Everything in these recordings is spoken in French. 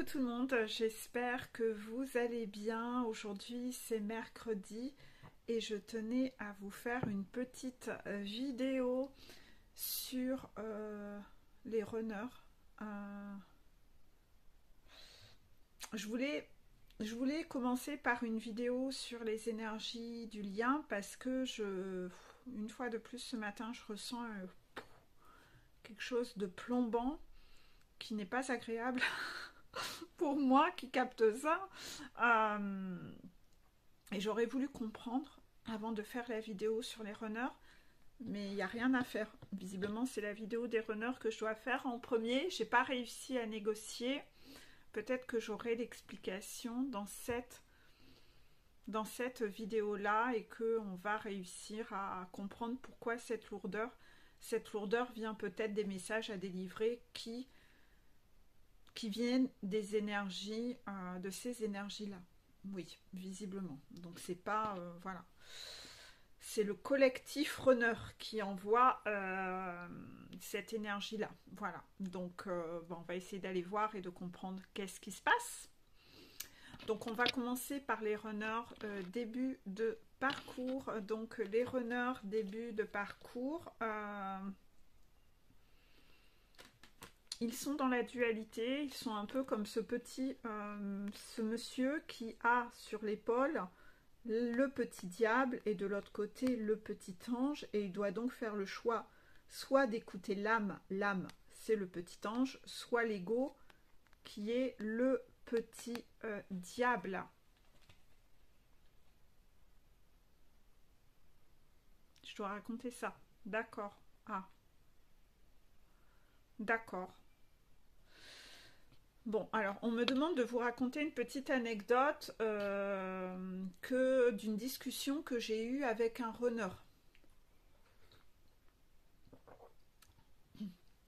tout le monde, j'espère que vous allez bien. Aujourd'hui c'est mercredi et je tenais à vous faire une petite vidéo sur les runners. Euh, je voulais commencer par une vidéo sur les énergies du lien parce que une fois de plus ce matin, je ressens quelque chose de plombant qui n'est pas agréable. Pour moi qui capte ça. Et j'aurais voulu comprendre avant de faire la vidéo sur les runners, mais il n'y a rien à faire. Visiblement, c'est la vidéo des runners que je dois faire en premier. J'ai pas réussi à négocier. Peut-être que j'aurai l'explication dans cette vidéo-là et qu'on va réussir à comprendre pourquoi cette lourdeur. Cette lourdeur vient peut-être des messages à délivrer qui viennent des énergies, de ces énergies-là. Oui, visiblement. Donc c'est pas... voilà. C'est le collectif runner qui envoie cette énergie-là. Voilà. Donc on va essayer d'aller voir et de comprendre qu'est-ce qui se passe. Donc on va commencer par les runners début de parcours. Donc les runners début de parcours... ils sont dans la dualité, ils sont un peu comme ce monsieur qui a sur l'épaule le petit diable et de l'autre côté le petit ange, et il doit donc faire le choix soit d'écouter l'âme c'est le petit ange, soit l'ego qui est le petit diable. Je dois raconter ça, d'accord. Ah, d'accord. Bon, alors, on me demande de vous raconter une petite anecdote d'une discussion que j'ai eue avec un runner.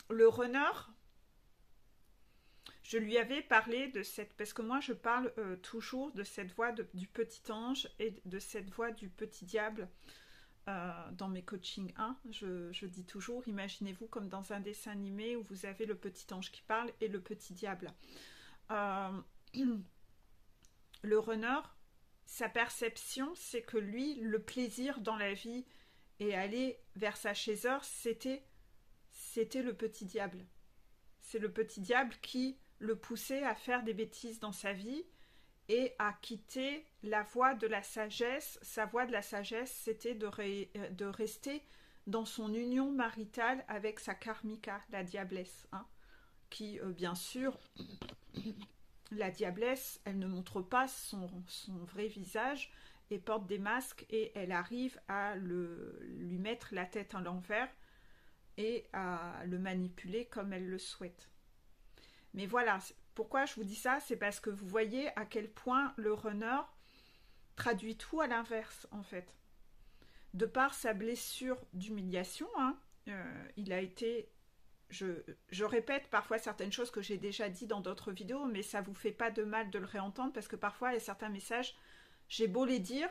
Le runner, je lui avais parlé de cette... Parce que moi, je parle toujours de cette voix du petit ange et de cette voix du petit diable dans mes coachings 1. Je dis toujours, imaginez-vous comme dans un dessin animé où vous avez le petit ange qui parle et le petit diable. Le runner, sa perception, c'est que lui, le plaisir dans la vie et aller vers sa chaiseur, c'était le petit diable. C'est le petit diable qui le poussait à faire des bêtises dans sa vie et à quitter la voie de la sagesse. Sa voie de la sagesse, c'était de rester dans son union maritale avec sa karmika, la diablesse, hein, qui, bien sûr, la diablesse, elle ne montre pas son vrai visage et porte des masques, et elle arrive à lui mettre la tête à l'envers et à le manipuler comme elle le souhaite. Mais voilà, pourquoi je vous dis ça, c'est parce que vous voyez à quel point le runner traduit tout à l'inverse, en fait. De par sa blessure d'humiliation, hein, il a été... Je répète parfois certaines choses que j'ai déjà dit dans d'autres vidéos, mais ça vous fait pas de mal de le réentendre, parce que parfois il y a certains messages, j'ai beau les dire,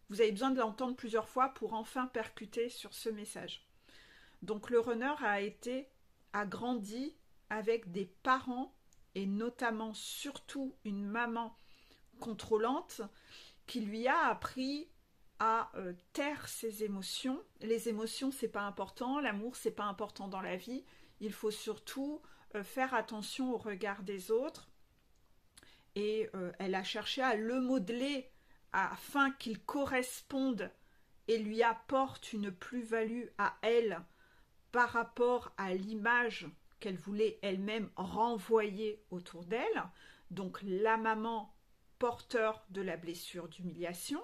vous avez besoin de l'entendre plusieurs fois pour enfin percuter sur ce message. Donc le runner a grandi avec des parents, et notamment surtout une maman contrôlante, qui lui a appris à taire ses émotions. Les émotions, c'est pas important, l'amour, c'est pas important dans la vie. Il faut surtout faire attention au regard des autres. Et elle a cherché à le modeler afin qu'il corresponde et lui apporte une plus-value à elle par rapport à l'image qu'elle voulait elle-même renvoyer autour d'elle. Donc la maman porteur de la blessure d'humiliation.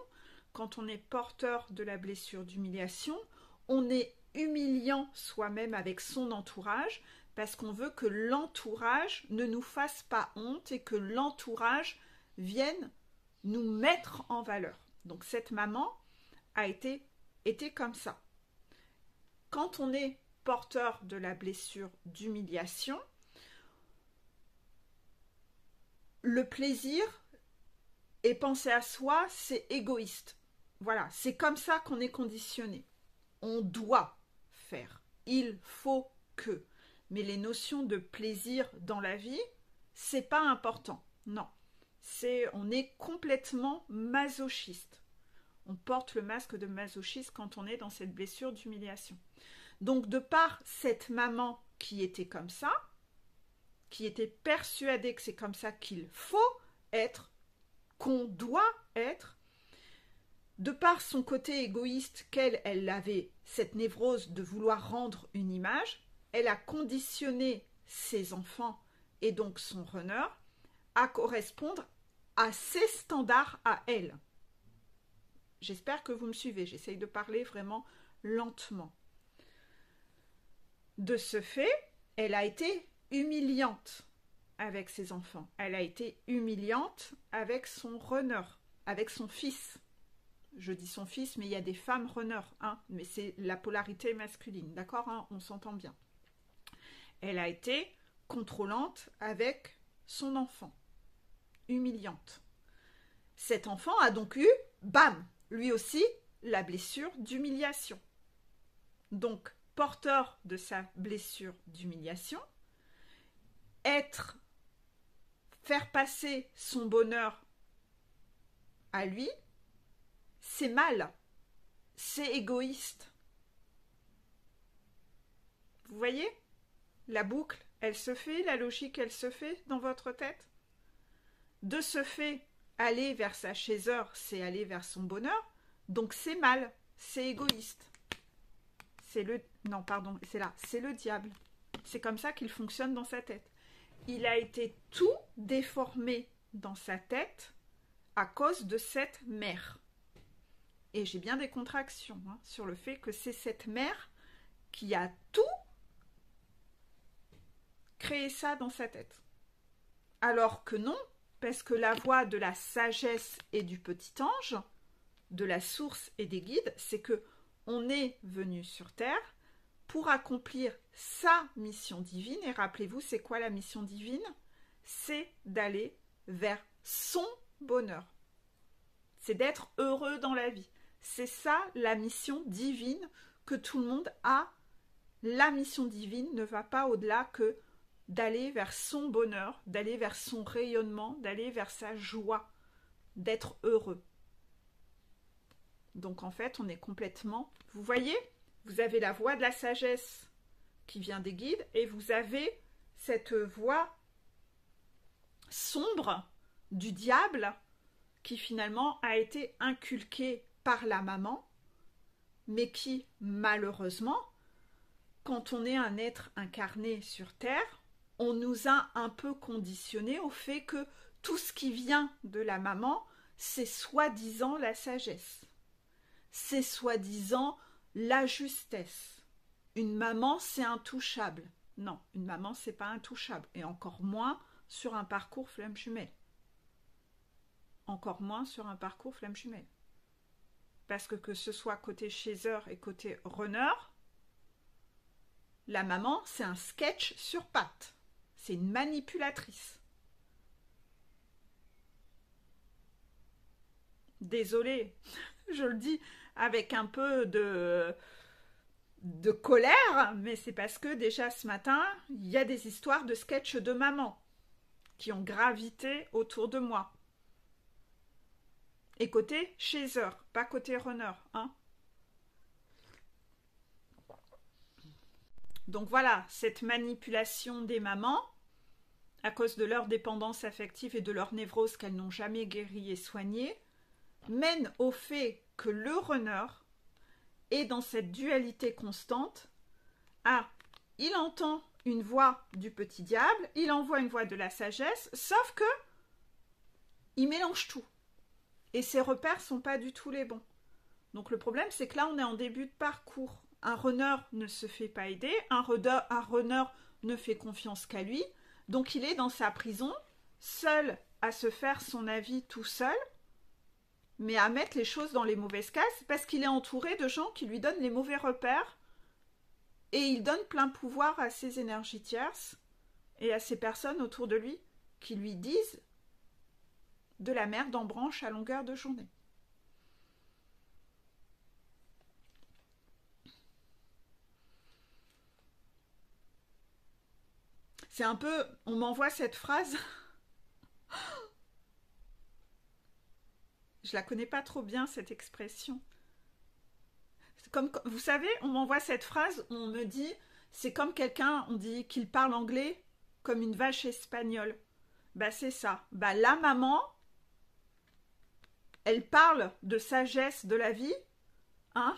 Quand on est porteur de la blessure d'humiliation, on est humiliant soi-même avec son entourage, parce qu'on veut que l'entourage ne nous fasse pas honte et que l'entourage vienne nous mettre en valeur. Donc cette maman a été comme ça. Quand on est porteur de la blessure d'humiliation, le plaisir et penser à soi, c'est égoïste. Voilà, c'est comme ça qu'on est conditionné. On doit faire, il faut que. Mais les notions de plaisir dans la vie, c'est pas important. Non. On est complètement masochiste. On porte le masque de masochiste quand on est dans cette blessure d'humiliation. Donc, de par cette maman qui était comme ça, qui était persuadée que c'est comme ça qu'il faut être, qu'on doit être, de par son côté égoïste elle avait cette névrose de vouloir rendre une image, elle a conditionné ses enfants et donc son runner à correspondre à ses standards à elle. J'espère que vous me suivez, j'essaye de parler vraiment lentement. De ce fait, elle a été humiliante avec ses enfants. Elle a été humiliante avec son runner, avec son fils. Je dis son fils, mais il y a des femmes runners, hein, mais c'est la polarité masculine, d'accord, hein, on s'entend bien. Elle a été contrôlante avec son enfant, humiliante. Cet enfant a donc eu, bam, lui aussi, la blessure d'humiliation. Donc, porteur de sa blessure d'humiliation, faire passer son bonheur à lui, c'est mal, c'est égoïste. Vous voyez? La boucle, elle se fait, la logique, elle se fait dans votre tête. De ce fait, aller vers sa chaiseur, c'est aller vers son bonheur, donc c'est mal, c'est égoïste. C'est le diable. C'est comme ça qu'il fonctionne dans sa tête. Il a été tout déformé dans sa tête à cause de cette mère. Et j'ai bien des contractions sur le fait que c'est cette mère qui a tout créé ça dans sa tête. Alors que non, parce que la voix de la sagesse et du petit ange, de la source et des guides, c'est que on est venu sur Terre pour accomplir sa mission divine. Et rappelez-vous, c'est quoi la mission divine? C'est d'aller vers son bonheur. C'est d'être heureux dans la vie. C'est ça la mission divine que tout le monde a. La mission divine ne va pas au-delà que d'aller vers son bonheur, d'aller vers son rayonnement, d'aller vers sa joie, d'être heureux. Donc en fait, on est complètement... Vous voyez, vous avez la voix de la sagesse qui vient des guides et vous avez cette voix sombre du diable qui finalement a été inculquée par la maman, mais qui, malheureusement, quand on est un être incarné sur Terre, on nous a un peu conditionné au fait que tout ce qui vient de la maman, c'est soi-disant la sagesse. C'est soi-disant la justesse. Une maman, c'est intouchable. Non, une maman, c'est pas intouchable. Et encore moins sur un parcours flamme jumelle. Encore moins sur un parcours flamme jumelle. Parce que ce soit côté chaser et côté runner, la maman, c'est un sketch sur pattes. C'est une manipulatrice. Désolée, je le dis avec un peu de colère, mais c'est parce que déjà ce matin, il y a des histoires de sketch de maman qui ont gravité autour de moi. Et côté chaser, pas côté runner, hein. Donc voilà, cette manipulation des mamans, à cause de leur dépendance affective et de leur névrose qu'elles n'ont jamais guérie et soignée, mène au fait que le runner est dans cette dualité constante. Il entend une voix du petit diable, il envoie une voix de la sagesse, sauf que il mélange tout. Et ses repères sont pas du tout les bons. Donc le problème, c'est que là, on est en début de parcours. Un runner ne se fait pas aider, un runner ne fait confiance qu'à lui, donc il est dans sa prison, seul à se faire son avis tout seul, mais à mettre les choses dans les mauvaises cases, parce qu'il est entouré de gens qui lui donnent les mauvais repères, et il donne plein pouvoir à ses énergies tierces, et à ces personnes autour de lui, qui lui disent de la merde en branche à longueur de journée. C'est un peu, on m'envoie cette phrase, je la connais pas trop bien cette expression. Comme, vous savez, on m'envoie cette phrase, on me dit, c'est comme quelqu'un, on dit qu'il parle anglais comme une vache espagnole. Bah c'est ça. Bah la maman, elle parle de sagesse de la vie, hein,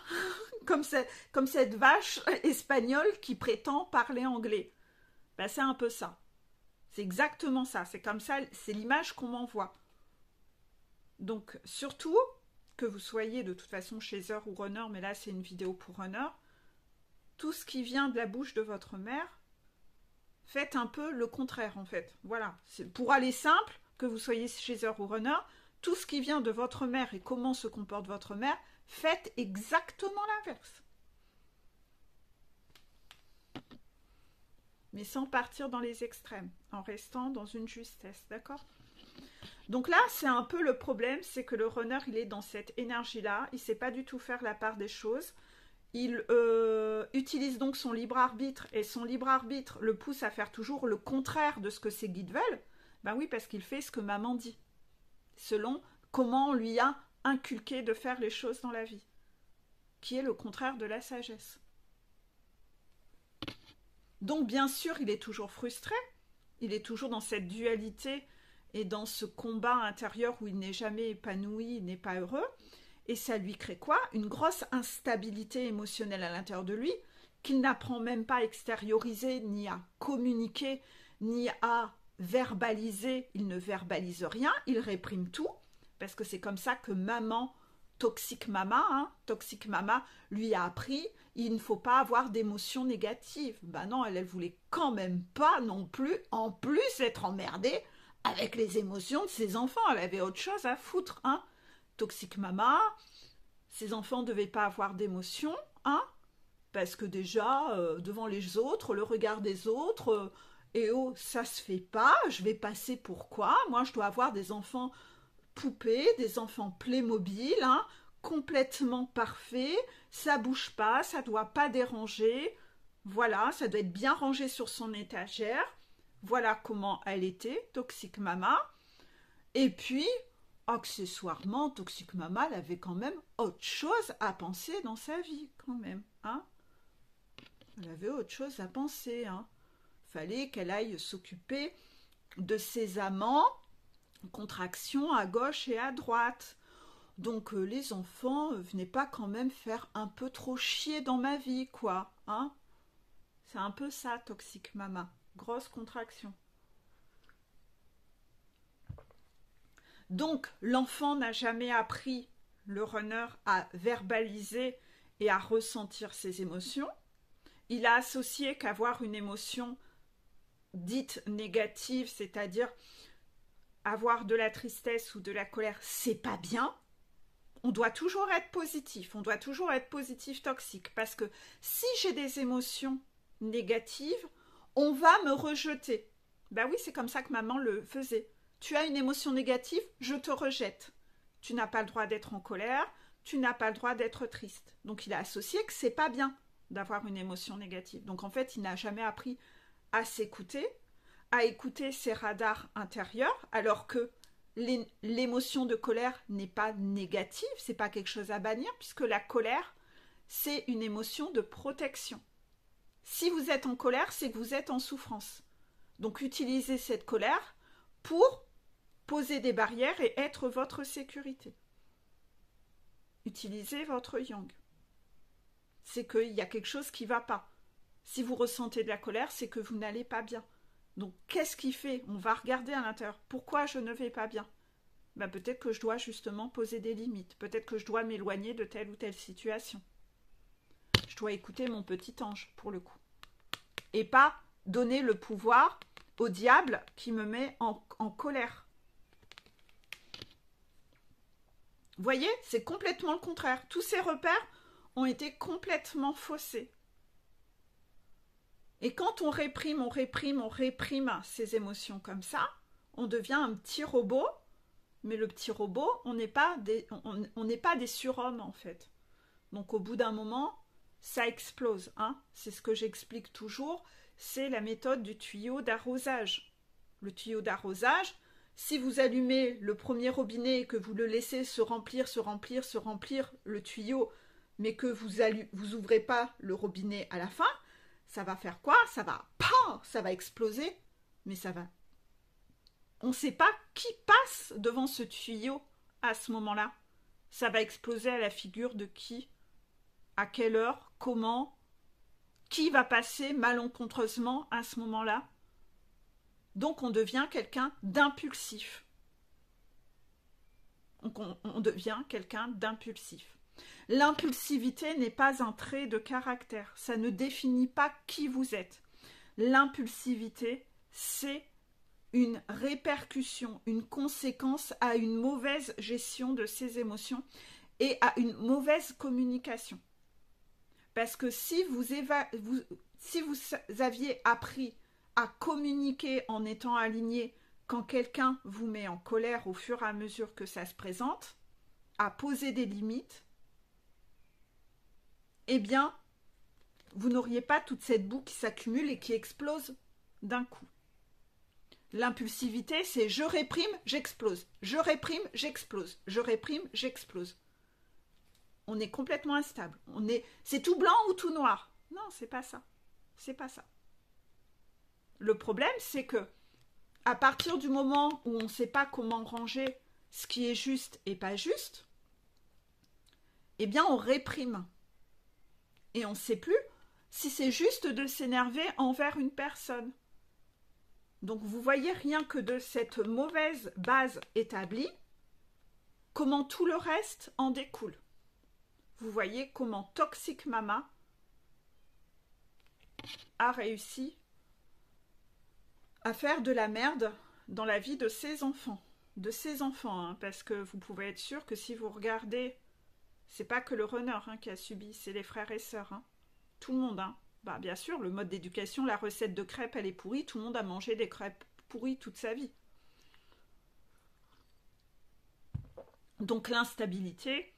comme cette vache espagnole qui prétend parler anglais. Bah c'est un peu ça. C'est exactement ça. C'est comme ça, c'est l'image qu'on m'envoie. Donc surtout, que vous soyez de toute façon chasseur ou runner, mais là c'est une vidéo pour runner, tout ce qui vient de la bouche de votre mère, faites un peu le contraire en fait. Voilà, pour aller simple, que vous soyez chasseur ou runner, tout ce qui vient de votre mère et comment se comporte votre mère, faites exactement l'inverse. Mais sans partir dans les extrêmes, en restant dans une justesse, d'accord ? Donc là, c'est un peu le problème, c'est que le runner, il est dans cette énergie-là, il ne sait pas du tout faire la part des choses, il utilise donc son libre arbitre, et son libre arbitre le pousse à faire toujours le contraire de ce que ses guides veulent. Ben oui, parce qu'il fait ce que maman dit, selon comment on lui a inculqué de faire les choses dans la vie, qui est le contraire de la sagesse. Donc bien sûr, il est toujours frustré, il est toujours dans cette dualité et dans ce combat intérieur où il n'est jamais épanoui, il n'est pas heureux. Et ça lui crée quoi? Une grosse instabilité émotionnelle à l'intérieur de lui, qu'il n'apprend même pas à extérioriser, ni à communiquer, ni à verbaliser. Il ne verbalise rien, il réprime tout, parce que c'est comme ça que maman, toxique mama, lui a appris, il ne faut pas avoir d'émotions négatives. Ben non, elle voulait quand même pas non plus, en plus, être emmerdée avec les émotions de ses enfants. Elle avait autre chose à foutre, hein. Toxique mama, ses enfants ne devaient pas avoir d'émotions, hein, parce que déjà, devant les autres, le regard des autres, et oh, ça se fait pas, je vais passer pour quoi? Moi, je dois avoir des enfants poupées, des enfants Playmobil, hein, complètement parfaits, ça bouge pas, ça doit pas déranger, voilà, ça doit être bien rangé sur son étagère. Voilà comment elle était, Toxique Mama. Et puis, accessoirement, Toxique Mama, elle avait quand même autre chose à penser dans sa vie, quand même. Hein, elle avait autre chose à penser. Hein. Fallait qu'elle aille s'occuper de ses amants, contraction à gauche et à droite. Donc les enfants venaient pas quand même faire un peu trop chier dans ma vie, quoi. Hein, c'est un peu ça, Toxique Mama. Grosse contraction. Donc, l'enfant n'a jamais appris, le runner, à verbaliser et à ressentir ses émotions. Il a associé qu'avoir une émotion dite négative, c'est-à-dire avoir de la tristesse ou de la colère, c'est pas bien. On doit toujours être positif, toxique, parce que si j'ai des émotions négatives, on va me rejeter. Ben oui, c'est comme ça que maman le faisait. Tu as une émotion négative, je te rejette. Tu n'as pas le droit d'être en colère, tu n'as pas le droit d'être triste. Donc il a associé que c'est pas bien d'avoir une émotion négative. Donc en fait, il n'a jamais appris à s'écouter, à écouter ses radars intérieurs, alors que l'émotion de colère n'est pas négative, c'est pas quelque chose à bannir, puisque la colère, c'est une émotion de protection. Si vous êtes en colère, c'est que vous êtes en souffrance. Donc utilisez cette colère pour poser des barrières et être votre sécurité. Utilisez votre yang. C'est qu'il y a quelque chose qui ne va pas. Si vous ressentez de la colère, c'est que vous n'allez pas bien. Donc qu'est-ce qui fait? On va regarder à l'intérieur. Pourquoi je ne vais pas bien? Ben, peut-être que je dois justement poser des limites. Peut-être que je dois m'éloigner de telle ou telle situation. Je dois écouter mon petit ange, pour le coup. Et pas donner le pouvoir au diable qui me met en colère. Vous voyez, c'est complètement le contraire. Tous ces repères ont été complètement faussés. Et quand on réprime ces émotions comme ça, on devient un petit robot. Mais le petit robot, on n'est pas des surhommes en fait. Donc au bout d'un moment, ça explose. Hein, c'est ce que j'explique toujours. c'est la méthode du tuyau d'arrosage. Le tuyau d'arrosage, si vous allumez le premier robinet et que vous le laissez se remplir, le tuyau, mais que vous ouvrez pas le robinet à la fin, ça va faire quoi? Ça va exploser, mais ça va. On ne sait pas qui passe devant ce tuyau à ce moment-là. Ça va exploser à la figure de qui? À quelle heure? Comment? Qui va passer malencontreusement à ce moment-là? Donc on devient quelqu'un d'impulsif. On devient quelqu'un d'impulsif. L'impulsivité n'est pas un trait de caractère. Ça ne définit pas qui vous êtes. L'impulsivité, c'est une répercussion, une conséquence à une mauvaise gestion de ses émotions et à une mauvaise communication. Parce que si vous aviez appris à communiquer en étant aligné quand quelqu'un vous met en colère au fur et à mesure que ça se présente, à poser des limites, eh bien, vous n'auriez pas toute cette boue qui s'accumule et qui explose d'un coup. L'impulsivité, c'est je réprime, j'explose. Je réprime, j'explose. Je réprime, j'explose. On est complètement instable. C'est tout blanc ou tout noir. Non, c'est pas ça. C'est pas ça. Le problème, c'est que à partir du moment où on ne sait pas comment ranger ce qui est juste et pas juste, eh bien, on réprime. Et on ne sait plus si c'est juste de s'énerver envers une personne. Donc vous voyez rien que de cette mauvaise base établie, comment tout le reste en découle. Vous voyez comment Toxic Mama a réussi à faire de la merde dans la vie de ses enfants. De ses enfants, hein, parce que vous pouvez être sûr que si vous regardez, c'est pas que le runner qui a subi, c'est les frères et sœurs. Hein. Tout le monde, hein. Bah, bien sûr, le mode d'éducation, la recette de crêpes, elle est pourrie. Tout le monde a mangé des crêpes pourries toute sa vie. Donc l'instabilité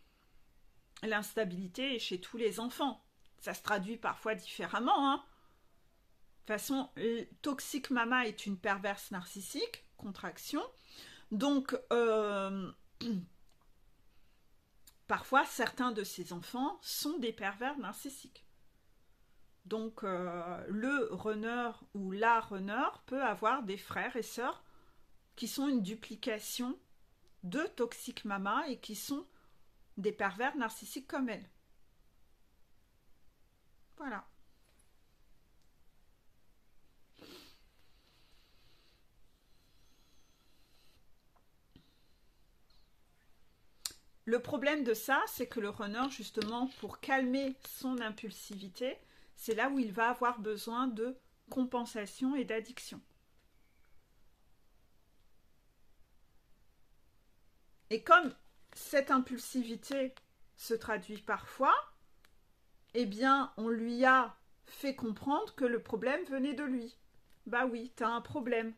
est chez tous les enfants. Ça se traduit parfois différemment. Hein. De toute façon, Toxic Mama est une perverse narcissique, contraction. Donc, parfois, certains de ces enfants sont des pervers narcissiques. Donc, le runner ou la runner peut avoir des frères et sœurs qui sont une duplication de Toxic Mama et qui sont des pervers narcissiques comme elle. Voilà. Le problème de ça, c'est que le runner, justement, pour calmer son impulsivité, c'est là où il va avoir besoin de compensation et d'addiction. Et comme cette impulsivité se traduit parfois, eh bien, on lui a fait comprendre que le problème venait de lui. Bah oui, t'as un problème.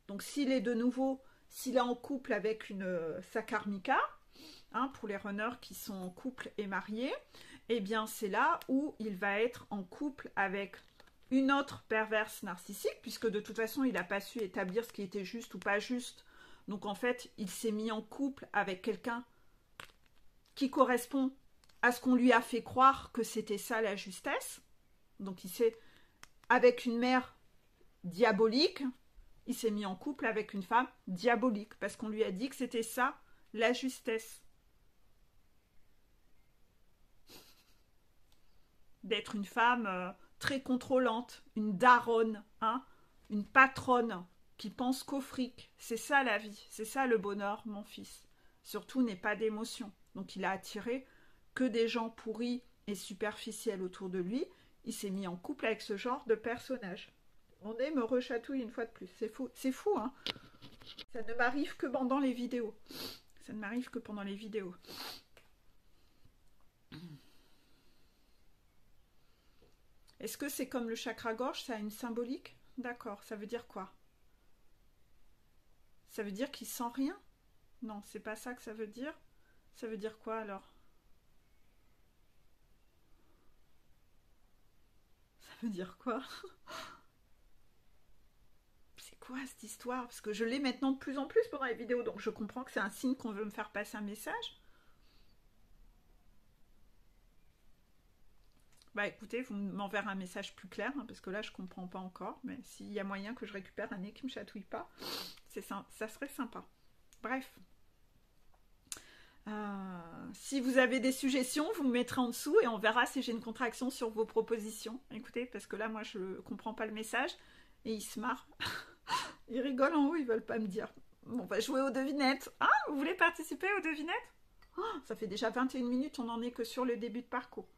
Donc s'il est de nouveau, s'il est en couple avec sa karmika, pour les runners qui sont en couple et mariés, eh bien c'est là où il va être en couple avec une autre perverse narcissique, puisque de toute façon il n'a pas su établir ce qui était juste ou pas juste. Donc en fait, il s'est mis en couple avec quelqu'un qui correspond à ce qu'on lui a fait croire que c'était ça la justesse. Donc il s'est, avec une mère diabolique, il s'est mis en couple avec une femme diabolique, parce qu'on lui a dit que c'était ça la justesse. D'être une femme très contrôlante, une daronne, une patronne qui pense qu'au fric. C'est ça la vie, c'est ça le bonheur, mon fils. Surtout, n'aie pas d'émotion. Donc il a attiré que des gens pourris et superficiels autour de lui. Il s'est mis en couple avec ce genre de personnage. On me rechatouille une fois de plus. C'est fou, hein. Ça ne m'arrive que pendant les vidéos. Ça ne m'arrive que pendant les vidéos. Est-ce que c'est comme le chakra-gorge, ça a une symbolique? D'accord, ça veut dire quoi? Ça veut dire qu'il sent rien? Non, c'est pas ça que ça veut dire. Ça veut dire quoi alors? Ça veut dire quoi? quoi cette histoire? Parce que je l'ai maintenant de plus en plus pendant les vidéos, donc je comprends que c'est un signe qu'on veut me faire passer un message. Bah écoutez, vous m'enverrez un message plus clair, hein, parce que là je comprends pas encore, mais s'il y a moyen que je récupère un nez qui me chatouille pas, ça serait sympa. Bref. Si vous avez des suggestions, vous me mettrez en dessous et on verra si j'ai une contraction sur vos propositions. Écoutez, parce que là moi je comprends pas le message et ils se marrent. Ils rigolent en haut, ils veulent pas me dire. Bon, on va jouer aux devinettes. Ah, vous voulez participer aux devinettes? Oh, ça fait déjà 21 minutes, on n'en est que sur le début de parcours.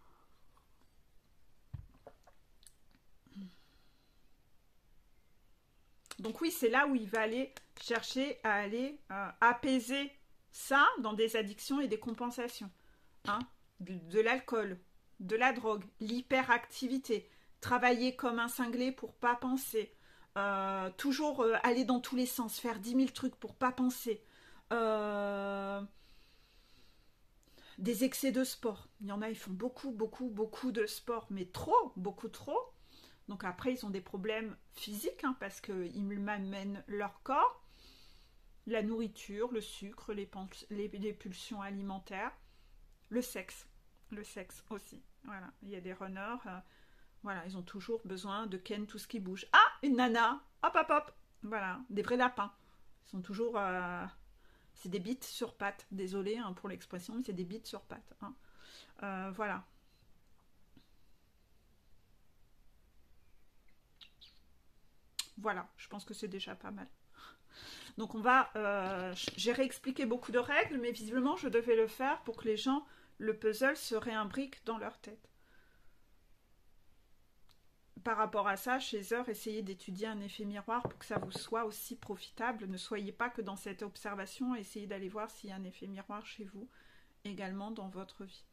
Donc oui, c'est là où il va aller chercher à aller apaiser ça dans des addictions et des compensations. Hein, de l'alcool, de la drogue, l'hyperactivité, travailler comme un cinglé pour pas penser, toujours aller dans tous les sens, faire 10 000 trucs pour pas penser, des excès de sport. Il y en a, ils font beaucoup, beaucoup, beaucoup de sport, mais trop, beaucoup trop. Donc après, ils ont des problèmes physiques, hein, parce qu'ils m'amènent leur corps, la nourriture, le sucre, les pulsions alimentaires, le sexe aussi. Voilà, il y a des runners, voilà, ils ont toujours besoin de ken tout ce qui bouge. Ah, une nana, hop, hop, hop, voilà, des vrais lapins. Ils sont toujours, c'est des bites sur pattes. Désolée hein, pour l'expression, mais c'est des bites sur pattes. Hein. Voilà. Voilà, je pense que c'est déjà pas mal. Donc on va, j'ai réexpliqué beaucoup de règles, mais visiblement je devais le faire pour que les gens, le puzzle se réimbrique dans leur tête. Par rapport à ça, chez Heure, essayez d'étudier un effet miroir pour que ça vous soit aussi profitable. Ne soyez pas que dans cette observation, essayez d'aller voir s'il y a un effet miroir chez vous, également dans votre vie.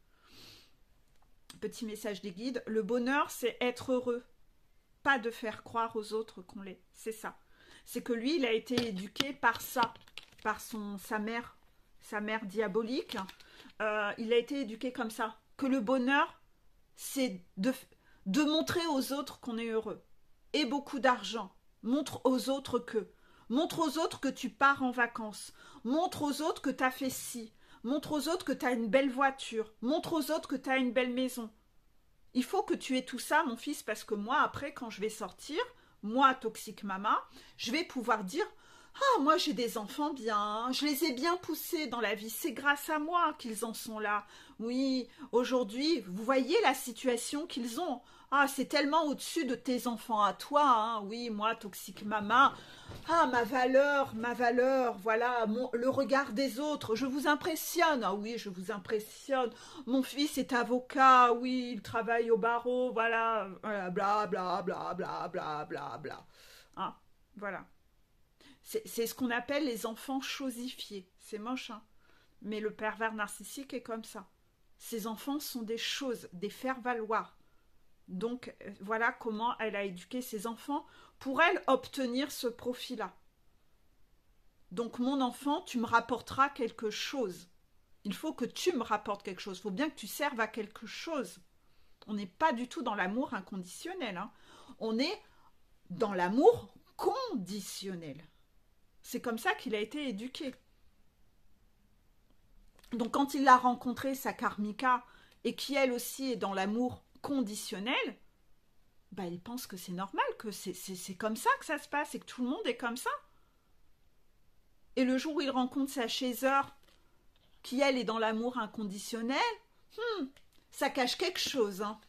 Petit message des guides, le bonheur c'est être heureux, pas de faire croire aux autres qu'on l'est, c'est ça. C'est que lui, il a été éduqué par ça, par sa mère diabolique. Il a été éduqué comme ça, que le bonheur, c'est de montrer aux autres qu'on est heureux. Et beaucoup d'argent. Montre aux autres que. Montre aux autres que tu pars en vacances. Montre aux autres que tu as fait ci. Montre aux autres que tu as une belle voiture. Montre aux autres que tu as une belle maison. Il faut que tu aies tout ça, mon fils, parce que moi, après, quand je vais sortir, moi, Toxic Mama, je vais pouvoir dire « Ah, moi, j'ai des enfants bien, je les ai bien poussés dans la vie, c'est grâce à moi qu'ils en sont là. Oui, aujourd'hui, vous voyez la situation qu'ils ont. Ah, c'est tellement au-dessus de tes enfants à toi, hein. Oui, moi, Toxic Mama. Ah, ma valeur, voilà, le regard des autres, je vous impressionne. Ah oui, je vous impressionne. Mon fils est avocat, oui, il travaille au barreau, voilà, bla bla bla bla bla bla bla bla. Ah, voilà. C'est ce qu'on appelle les enfants chosifiés. C'est moche, hein. Mais le pervers narcissique est comme ça. Ces enfants sont des choses, des faire-valoir. Donc, voilà comment elle a éduqué ses enfants pour elle obtenir ce profit-là. Donc, mon enfant, tu me rapporteras quelque chose. Il faut que tu me rapportes quelque chose. Il faut bien que tu serves à quelque chose. On n'est pas du tout dans l'amour inconditionnel. Hein. On est dans l'amour conditionnel. C'est comme ça qu'il a été éduqué. Donc quand il a rencontré sa karmika et qui elle aussi est dans l'amour conditionnel, bah il pense que c'est normal, que c'est comme ça que ça se passe et que tout le monde est comme ça. Et le jour où il rencontre sa chaiseur qui elle est dans l'amour inconditionnel, ça cache quelque chose. Hein.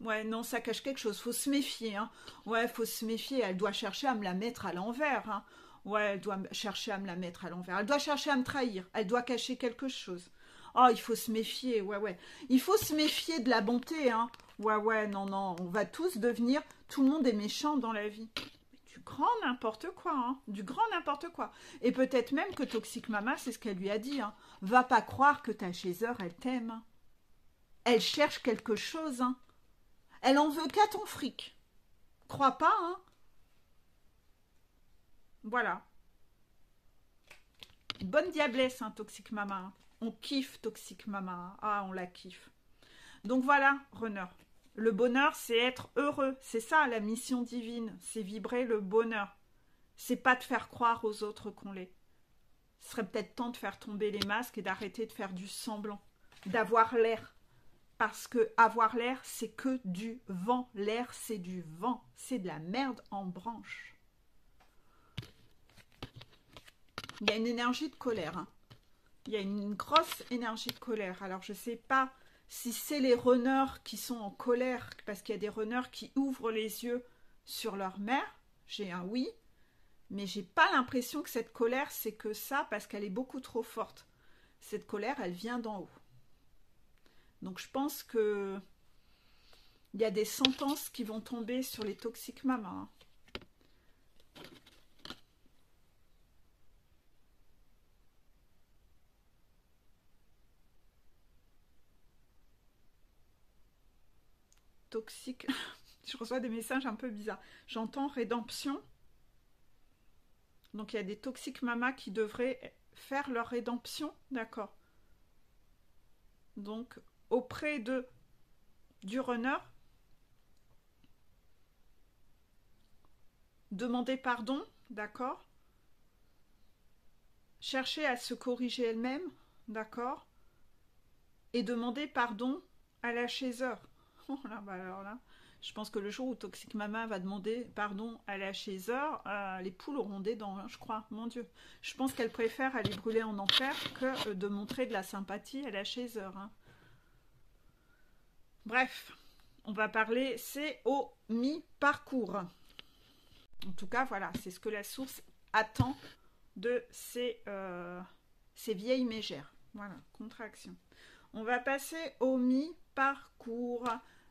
Ouais, non, ça cache quelque chose. Faut se méfier. Hein. Ouais, faut se méfier. Elle doit chercher à me la mettre à l'envers. Hein. Ouais, elle doit chercher à me la mettre à l'envers. Elle doit chercher à me trahir. Elle doit cacher quelque chose. Oh, il faut se méfier. Ouais. Il faut se méfier de la bonté. Hein. Ouais, non. On va tous devenir... Tout le monde est méchant dans la vie. Du grand n'importe quoi. Hein. Du grand n'importe quoi. Et peut-être même que Toxic Mama, c'est ce qu'elle lui a dit. Hein. Va pas croire que ta chaiseur, elle t'aime. Hein. Elle cherche quelque chose. Hein. Elle en veut qu'à ton fric. Crois pas, hein. Voilà. Bonne diablesse, hein, Toxic Mama. On kiffe Toxic Mama. Ah, on la kiffe. Donc voilà, runner. Le bonheur, c'est être heureux. C'est ça, la mission divine. C'est vibrer le bonheur. C'est pas de faire croire aux autres qu'on l'est. Ce serait peut-être temps de faire tomber les masques et d'arrêter de faire du semblant, d'avoir l'air. Parce que avoir l'air, c'est que du vent. L'air, c'est du vent. C'est de la merde en branche. Il y a une énergie de colère. Hein. Il y a une grosse énergie de colère. Alors, je ne sais pas si c'est les runners qui sont en colère, parce qu'il y a des runners qui ouvrent les yeux sur leur mère. J'ai un oui. Mais j'ai pas l'impression que cette colère, c'est que ça, parce qu'elle est beaucoup trop forte. Cette colère, elle vient d'en haut. Donc je pense que il y a des sentences qui vont tomber sur les toxiques mamas. Hein. Toxique. Je reçois des messages un peu bizarres. J'entends rédemption. Donc il y a des toxiques mamas qui devraient faire leur rédemption, d'accord. Donc auprès du runner, demander pardon, d'accord. Chercher à se corriger elle-même, d'accord. Et demander pardon à la chaiseur. Oh là, bah alors là, je pense que le jour où Toxic Mama va demander pardon à la chaiseur, les poules auront des dents, hein, je crois, mon Dieu. Je pense qu'elle préfère aller brûler en enfer que de montrer de la sympathie à la chaiseur. Hein. Bref, on va parler, c'est au mi-parcours. En tout cas, voilà, c'est ce que la source attend de ces vieilles mégères. Voilà, contraction. On va passer au mi-parcours.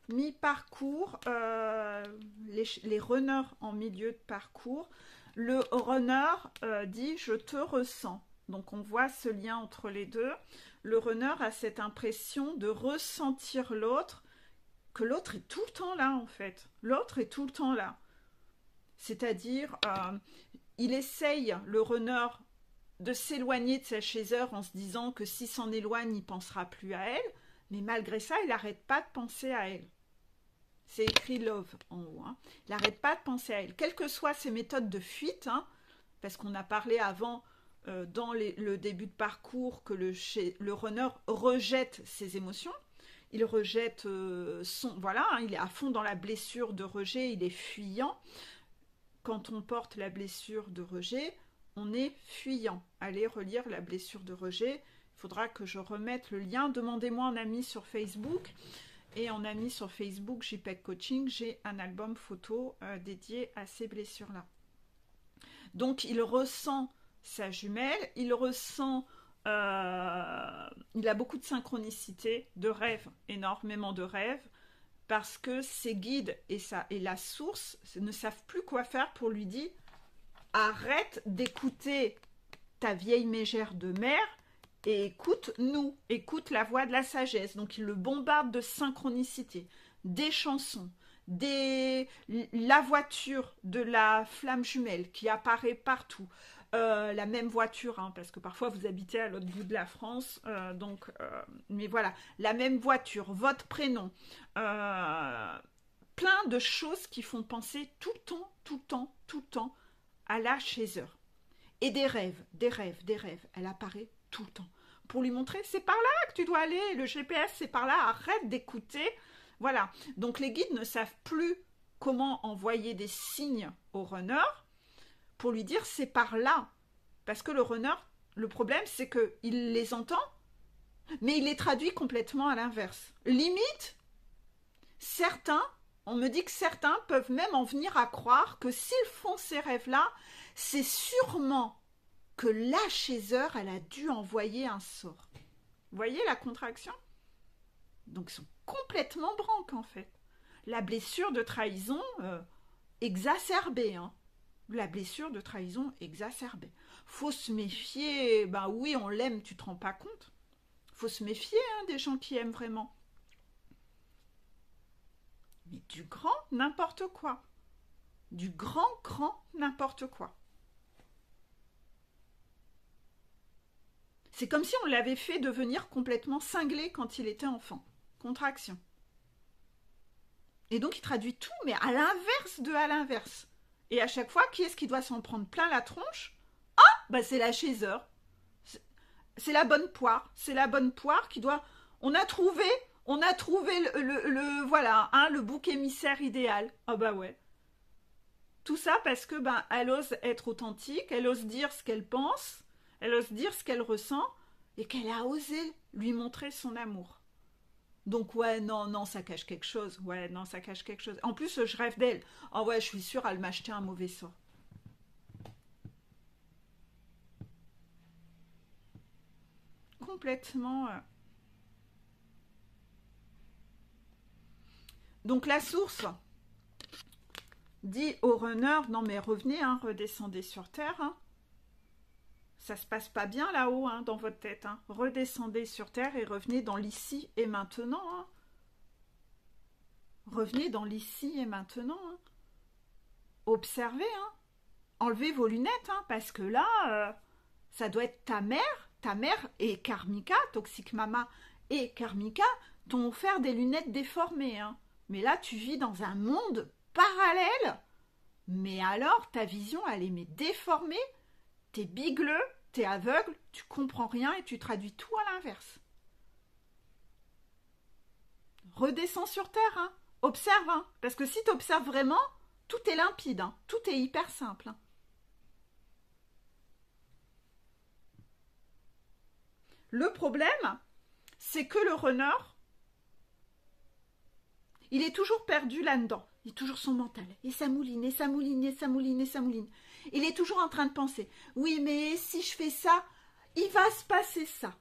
Mi-parcours, les runners en milieu de parcours. Le runner dit « je te ressens ». Donc on voit ce lien entre les deux. Le runner a cette impression de ressentir l'autre, que l'autre est tout le temps là en fait. L'autre est tout le temps là. C'est-à-dire, il essaye, le runner, de s'éloigner de sa chaiseur en se disant que s'il s'en éloigne, il ne pensera plus à elle. Mais malgré ça, il n'arrête pas de penser à elle. C'est écrit love en haut. Hein. Il n'arrête pas de penser à elle. Quelles que soient ses méthodes de fuite, hein, parce qu'on a parlé avant dans le début de parcours que le runner rejette ses émotions. Il rejette voilà, hein, il est à fond dans la blessure de rejet, il est fuyant. Quand on porte la blessure de rejet, on est fuyant. Allez relire la blessure de rejet. Il faudra que je remette le lien. Demandez-moi en ami sur Facebook. Et en ami sur Facebook, JPEG Coaching, j'ai un album photo dédié à ces blessures-là. Donc, il ressent sa jumelle, il ressent... il a beaucoup de synchronicité, de rêves, énormément de rêves, parce que ses guides et la source ne savent plus quoi faire pour lui dire « Arrête d'écouter ta vieille mégère de mère et écoute-nous, écoute la voix de la sagesse. » Donc il le bombarde de synchronicité, des chansons, la voiture de la flamme jumelle qui apparaît partout. La même voiture, hein, parce que parfois vous habitez à l'autre bout de la France, mais voilà, la même voiture, votre prénom, plein de choses qui font penser tout le temps à la chaiseur. Et des rêves, elle apparaît tout le temps. Pour lui montrer, c'est par là que tu dois aller, le GPS c'est par là, arrête d'écouter. Voilà, donc les guides ne savent plus comment envoyer des signes au runner, pour lui dire c'est par là. Parce que le runner, le problème c'est qu'il les entend, mais il les traduit complètement à l'inverse. Limite, on me dit que certains peuvent même en venir à croire que s'ils font ces rêves-là, c'est sûrement que la chaiseur, elle a dû envoyer un sort. Vous voyez la contraction? Donc ils sont complètement branques en fait. La blessure de trahison exacerbée, hein. La blessure de trahison exacerbée. Faut se méfier, ben oui, on l'aime, tu te rends pas compte. Faut se méfier hein, des gens qui aiment vraiment. Mais du grand n'importe quoi. Du grand n'importe quoi. C'est comme si on l'avait fait devenir complètement cinglé quand il était enfant. Contraction. Et donc il traduit tout, mais à l'inverse de à l'inverse. Et à chaque fois, qui est-ce qui doit s'en prendre plein la tronche? Bah, c'est la chaiseur. C'est la bonne poire. C'est la bonne poire qui doit... On a trouvé voilà, hein, le bouc émissaire idéal. Ah bah ouais. Tout ça parce que ben elle ose être authentique, elle ose dire ce qu'elle pense, elle ose dire ce qu'elle ressent et qu'elle a osé lui montrer son amour. Donc ouais, non, non, ça cache quelque chose. Ouais, non, ça cache quelque chose. En plus, je rêve d'elle. Oh ouais, je suis sûre, elle m'a acheté un mauvais sort. Complètement. Donc la source dit au runner, non mais revenez, hein, redescendez sur Terre. Hein. Ça se passe pas bien là-haut, hein, dans votre tête. Hein. Redescendez sur Terre et revenez dans l'ici et maintenant. Hein. Revenez dans l'ici et maintenant. Hein. Observez, hein. Enlevez vos lunettes, hein, parce que là, ça doit être ta mère et Karmika, Toxic Mama et Karmika, t'ont offert des lunettes déformées. Hein. Mais là, tu vis dans un monde parallèle. Mais alors, ta vision, elle est déformée. T'es bigleux, t'es aveugle, tu comprends rien et tu traduis tout à l'inverse. Redescends sur Terre, hein. Observe, hein, parce que si tu observes vraiment, tout est limpide, hein, tout est hyper simple. Hein. Le problème, c'est que le runner, il est toujours perdu là-dedans. Il est toujours son mental. Et ça mouline, et ça mouline, et ça mouline, et ça mouline. Il est toujours en train de penser, oui, mais si je fais ça, il va se passer ça.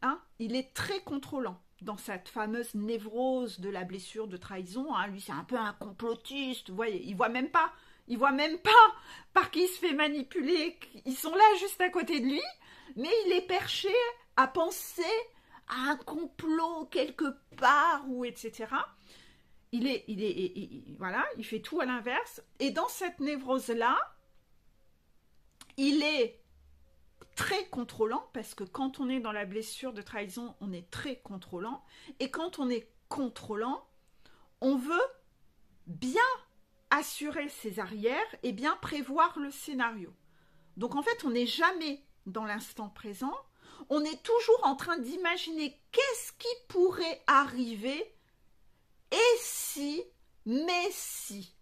Hein? Il est très contrôlant dans cette fameuse névrose de la blessure de trahison. Hein? Lui, c'est un peu un complotiste. Vous voyez, il voit même pas par qui il se fait manipuler. Ils sont là juste à côté de lui, mais il est perché à penser à un complot quelque part ou etc. Voilà, il fait tout à l'inverse. Et dans cette névrose-là, il est très contrôlant, parce que quand on est dans la blessure de trahison, on est très contrôlant. Et quand on est contrôlant, on veut bien assurer ses arrières et bien prévoir le scénario. Donc en fait, on n'est jamais dans l'instant présent. On est toujours en train d'imaginer qu'est-ce qui pourrait arriver et si, mais si.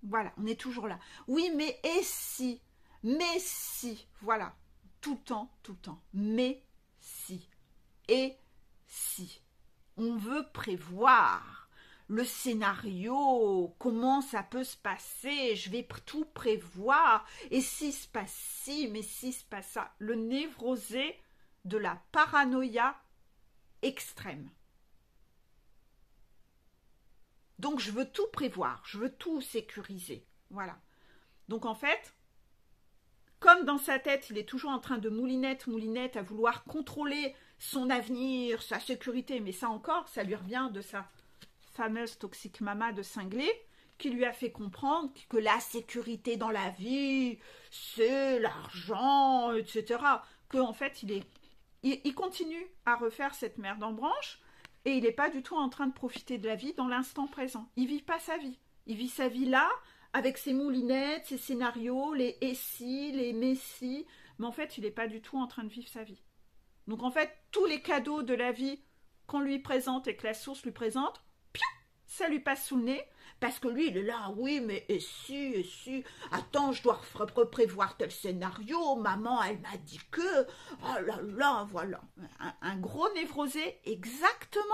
Voilà, on est toujours là. Oui, mais et si, mais si. Voilà, tout le temps. Mais si. Et si. On veut prévoir le scénario, comment ça peut se passer, je vais tout prévoir. Et si se passe ci, mais si se passe ça. Le névrosé de la paranoïa extrême. Donc, je veux tout prévoir, je veux tout sécuriser. Voilà. Donc, en fait, comme dans sa tête, il est toujours en train de moulinette, à vouloir contrôler son avenir, sa sécurité, mais ça encore, ça lui revient de sa fameuse toxique mama de cinglé, qui lui a fait comprendre que la sécurité dans la vie, c'est l'argent, etc. Qu'en fait, il continue à refaire cette merde en branche, et il n'est pas du tout en train de profiter de la vie dans l'instant présent. Il ne vit pas sa vie. Il vit sa vie là, avec ses moulinettes, ses scénarios, les et si, les mais si. Mais en fait, il n'est pas du tout en train de vivre sa vie. Donc en fait, tous les cadeaux de la vie qu'on lui présente et que la source lui présente, piou, ça lui passe sous le nez. Parce que lui, il est là, oui, mais et si, attends, je dois prévoir tel scénario, maman, elle m'a dit que, oh là là, voilà, un gros névrosé exactement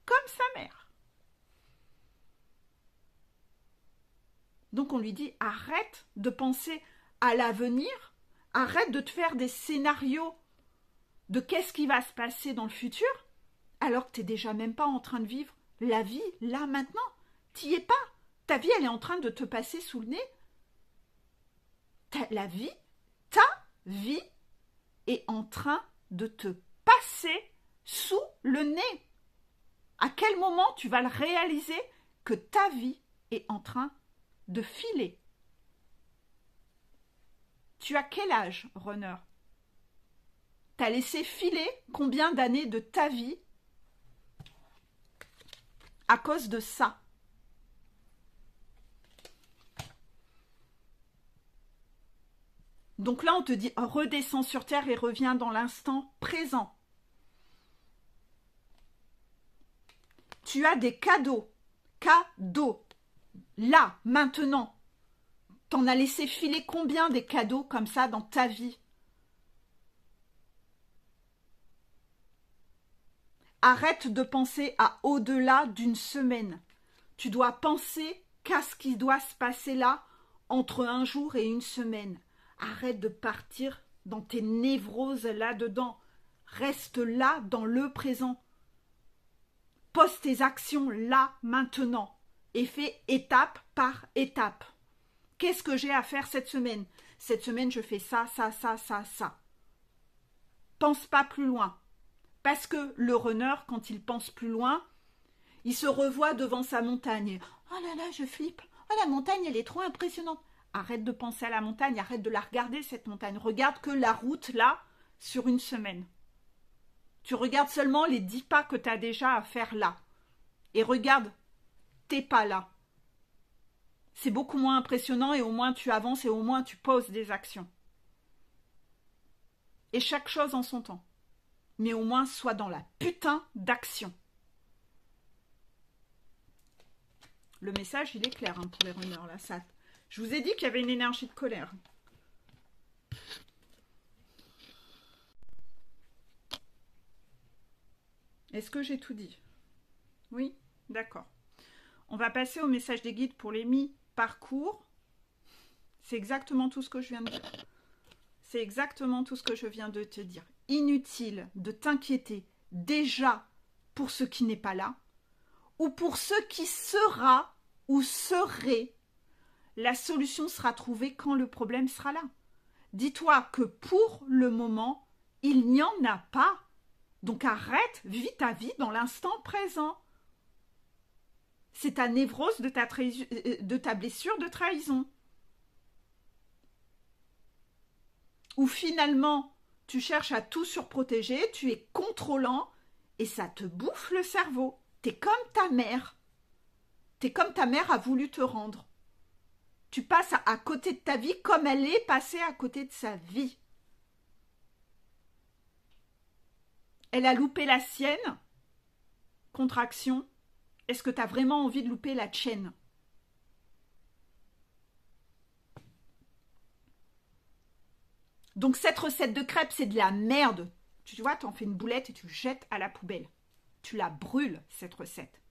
comme sa mère. Donc on lui dit, arrête de penser à l'avenir, arrête de te faire des scénarios de qu'est-ce qui va se passer dans le futur, alors que tu n'es déjà même pas en train de vivre la vie, là, maintenant. Tu n'y es pas. Ta vie, elle est en train de te passer sous le nez. Ta vie est en train de te passer sous le nez. À quel moment tu vas le réaliser que ta vie est en train de filer? Tu as quel âge, runner? T'as laissé filer combien d'années de ta vie à cause de ça? Donc là, on te dit redescends sur terre et reviens dans l'instant présent. Tu as des cadeaux. Cadeaux. Là, maintenant. T'en as laissé filer combien des cadeaux comme ça dans ta vie? Arrête de penser à au-delà d'une semaine. Tu dois penser qu'à ce qui doit se passer là entre un jour et une semaine. Arrête de partir dans tes névroses là-dedans. Reste là dans le présent. Pose tes actions là, maintenant. Et fais étape par étape. Qu'est-ce que j'ai à faire cette semaine? Cette semaine, je fais ça, ça, ça, ça, ça. Pense pas plus loin. Parce que le runner, quand il pense plus loin, il se revoit devant sa montagne. Oh là là, je flippe. Oh, la montagne, elle est trop impressionnante. Arrête de penser à la montagne, arrête de la regarder, cette montagne. Regarde que la route, là, sur une semaine. Tu regardes seulement les 10 pas que tu as déjà à faire là. Et regarde tes pas là. C'est beaucoup moins impressionnant et au moins tu avances et au moins tu poses des actions. Et chaque chose en son temps. Mais au moins sois dans la putain d'action. Le message, il est clair pour les runners, là. Ça. Je vous ai dit qu'il y avait une énergie de colère. Est-ce que j'ai tout dit? Oui, d'accord. On va passer au message des guides pour les mi-parcours. C'est exactement tout ce que je viens de dire. C'est exactement tout ce que je viens de te dire. Inutile de t'inquiéter déjà pour ce qui n'est pas là ou pour ce qui sera ou serait. La solution sera trouvée quand le problème sera là. Dis-toi que pour le moment, il n'y en a pas. Donc arrête, vis ta vie dans l'instant présent. C'est ta névrose de ta blessure de trahison. Où finalement, tu cherches à tout surprotéger, tu es contrôlant et ça te bouffe le cerveau. T'es comme ta mère. T'es comme ta mère a voulu te rendre. Tu passes à côté de ta vie comme elle est passée à côté de sa vie. Elle a loupé la sienne. Contraction. Est-ce que tu as vraiment envie de louper la tienne? Donc cette recette de crêpes, c'est de la merde. Tu vois, tu en fais une boulette et tu jettes à la poubelle. Tu la brûles, cette recette.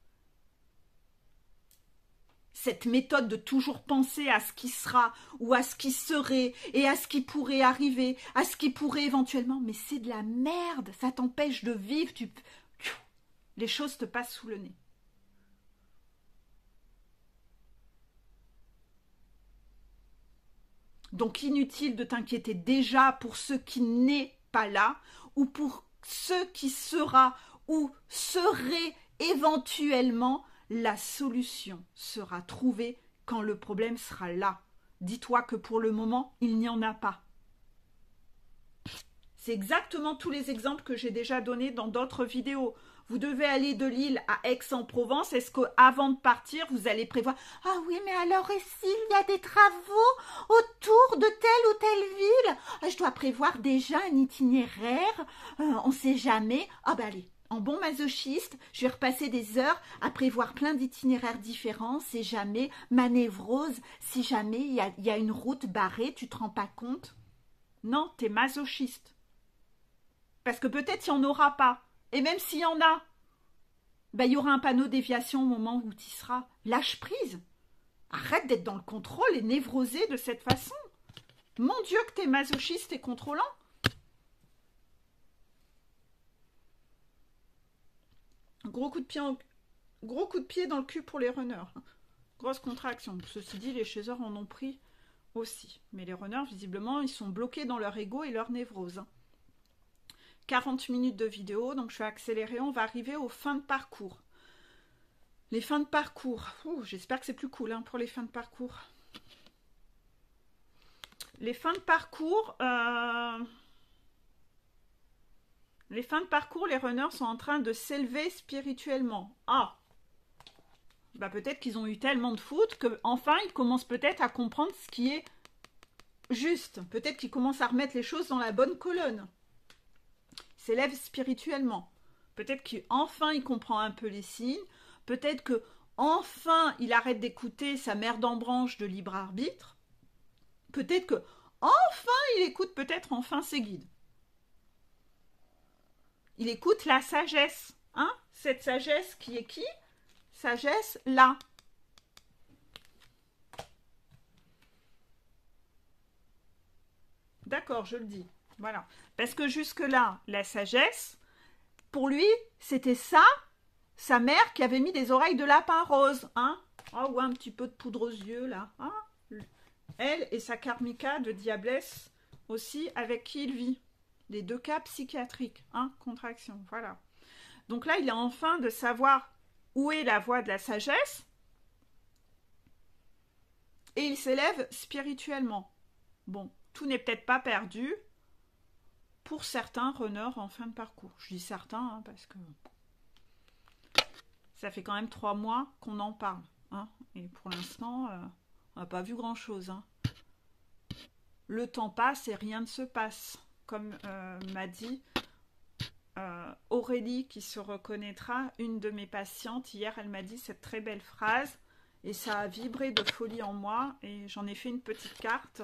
Cette méthode de toujours penser à ce qui sera ou à ce qui serait et à ce qui pourrait arriver, à ce qui pourrait éventuellement, mais c'est de la merde. Ça t'empêche de vivre. Les choses te passent sous le nez. Donc inutile de t'inquiéter déjà pour ce qui n'est pas là ou pour ce qui sera ou serait éventuellement. La solution sera trouvée quand le problème sera là. Dis-toi que pour le moment, il n'y en a pas. C'est exactement tous les exemples que j'ai déjà donnés dans d'autres vidéos. Vous devez aller de Lille à Aix-en-Provence. Est-ce qu'avant de partir, vous allez prévoir « Ah oui, mais alors ici, il y a des travaux autour de telle ou telle ville. Je dois prévoir déjà un itinéraire. On ne sait jamais. Ah ben allez. En bon masochiste, je vais repasser des heures à prévoir plein d'itinéraires différents. C'est jamais ma névrose. Si jamais il y a une route barrée, tu te rends pas compte? Non, t'es masochiste. Parce que peut-être il n'y en aura pas. Et même s'il y en a, il y aura un panneau déviation au moment où tu y seras. Lâche prise. Arrête d'être dans le contrôle et névrosé de cette façon. Mon Dieu que t'es masochiste et contrôlant. Gros coup de pied dans le cul pour les runners. Grosse contraction. Ceci dit, les chasseurs en ont pris aussi. Mais les runners, visiblement, ils sont bloqués dans leur ego et leur névrose. 40 minutes de vidéo, donc je vais accélérer. On va arriver aux fins de parcours. Les fins de parcours. J'espère que c'est plus cool pour les fins de parcours. Les fins de parcours... Les fins de parcours, les runners sont en train de s'élever spirituellement. Ah, peut-être qu'ils ont eu tellement de foot qu'enfin ils commencent peut-être à comprendre ce qui est juste. Peut-être qu'il commence à remettre les choses dans la bonne colonne. Il s'élève spirituellement. Peut-être qu'enfin il comprend un peu les signes. Peut-être que enfin il arrête d'écouter sa merde en branche de libre arbitre. Peut-être que enfin il écoute peut-être enfin ses guides. Il écoute la sagesse. Hein? Cette sagesse qui est qui? Sagesse là. D'accord, je le dis. Voilà. Parce que jusque-là, la sagesse, pour lui, c'était ça, sa mère qui avait mis des oreilles de lapin rose. Hein? Oh, ouais, un petit peu de poudre aux yeux, là. Hein? Elle et sa karmika de diablesse aussi, avec qui il vit. Les deux cas psychiatriques. Hein? Contraction, voilà. Donc là, il est enfin de savoir où est la voie de la sagesse. Et il s'élève spirituellement. Bon, tout n'est peut-être pas perdu pour certains runners en fin de parcours. Je dis certains hein, parce que ça fait quand même 3 mois qu'on en parle. Hein, et pour l'instant, on n'a pas vu grand-chose. Hein. Le temps passe et rien ne se passe. Comme m'a dit Aurélie qui se reconnaîtra, une de mes patientes. Hier, elle m'a dit cette très belle phrase et ça a vibré de folie en moi. Et j'en ai fait une petite carte.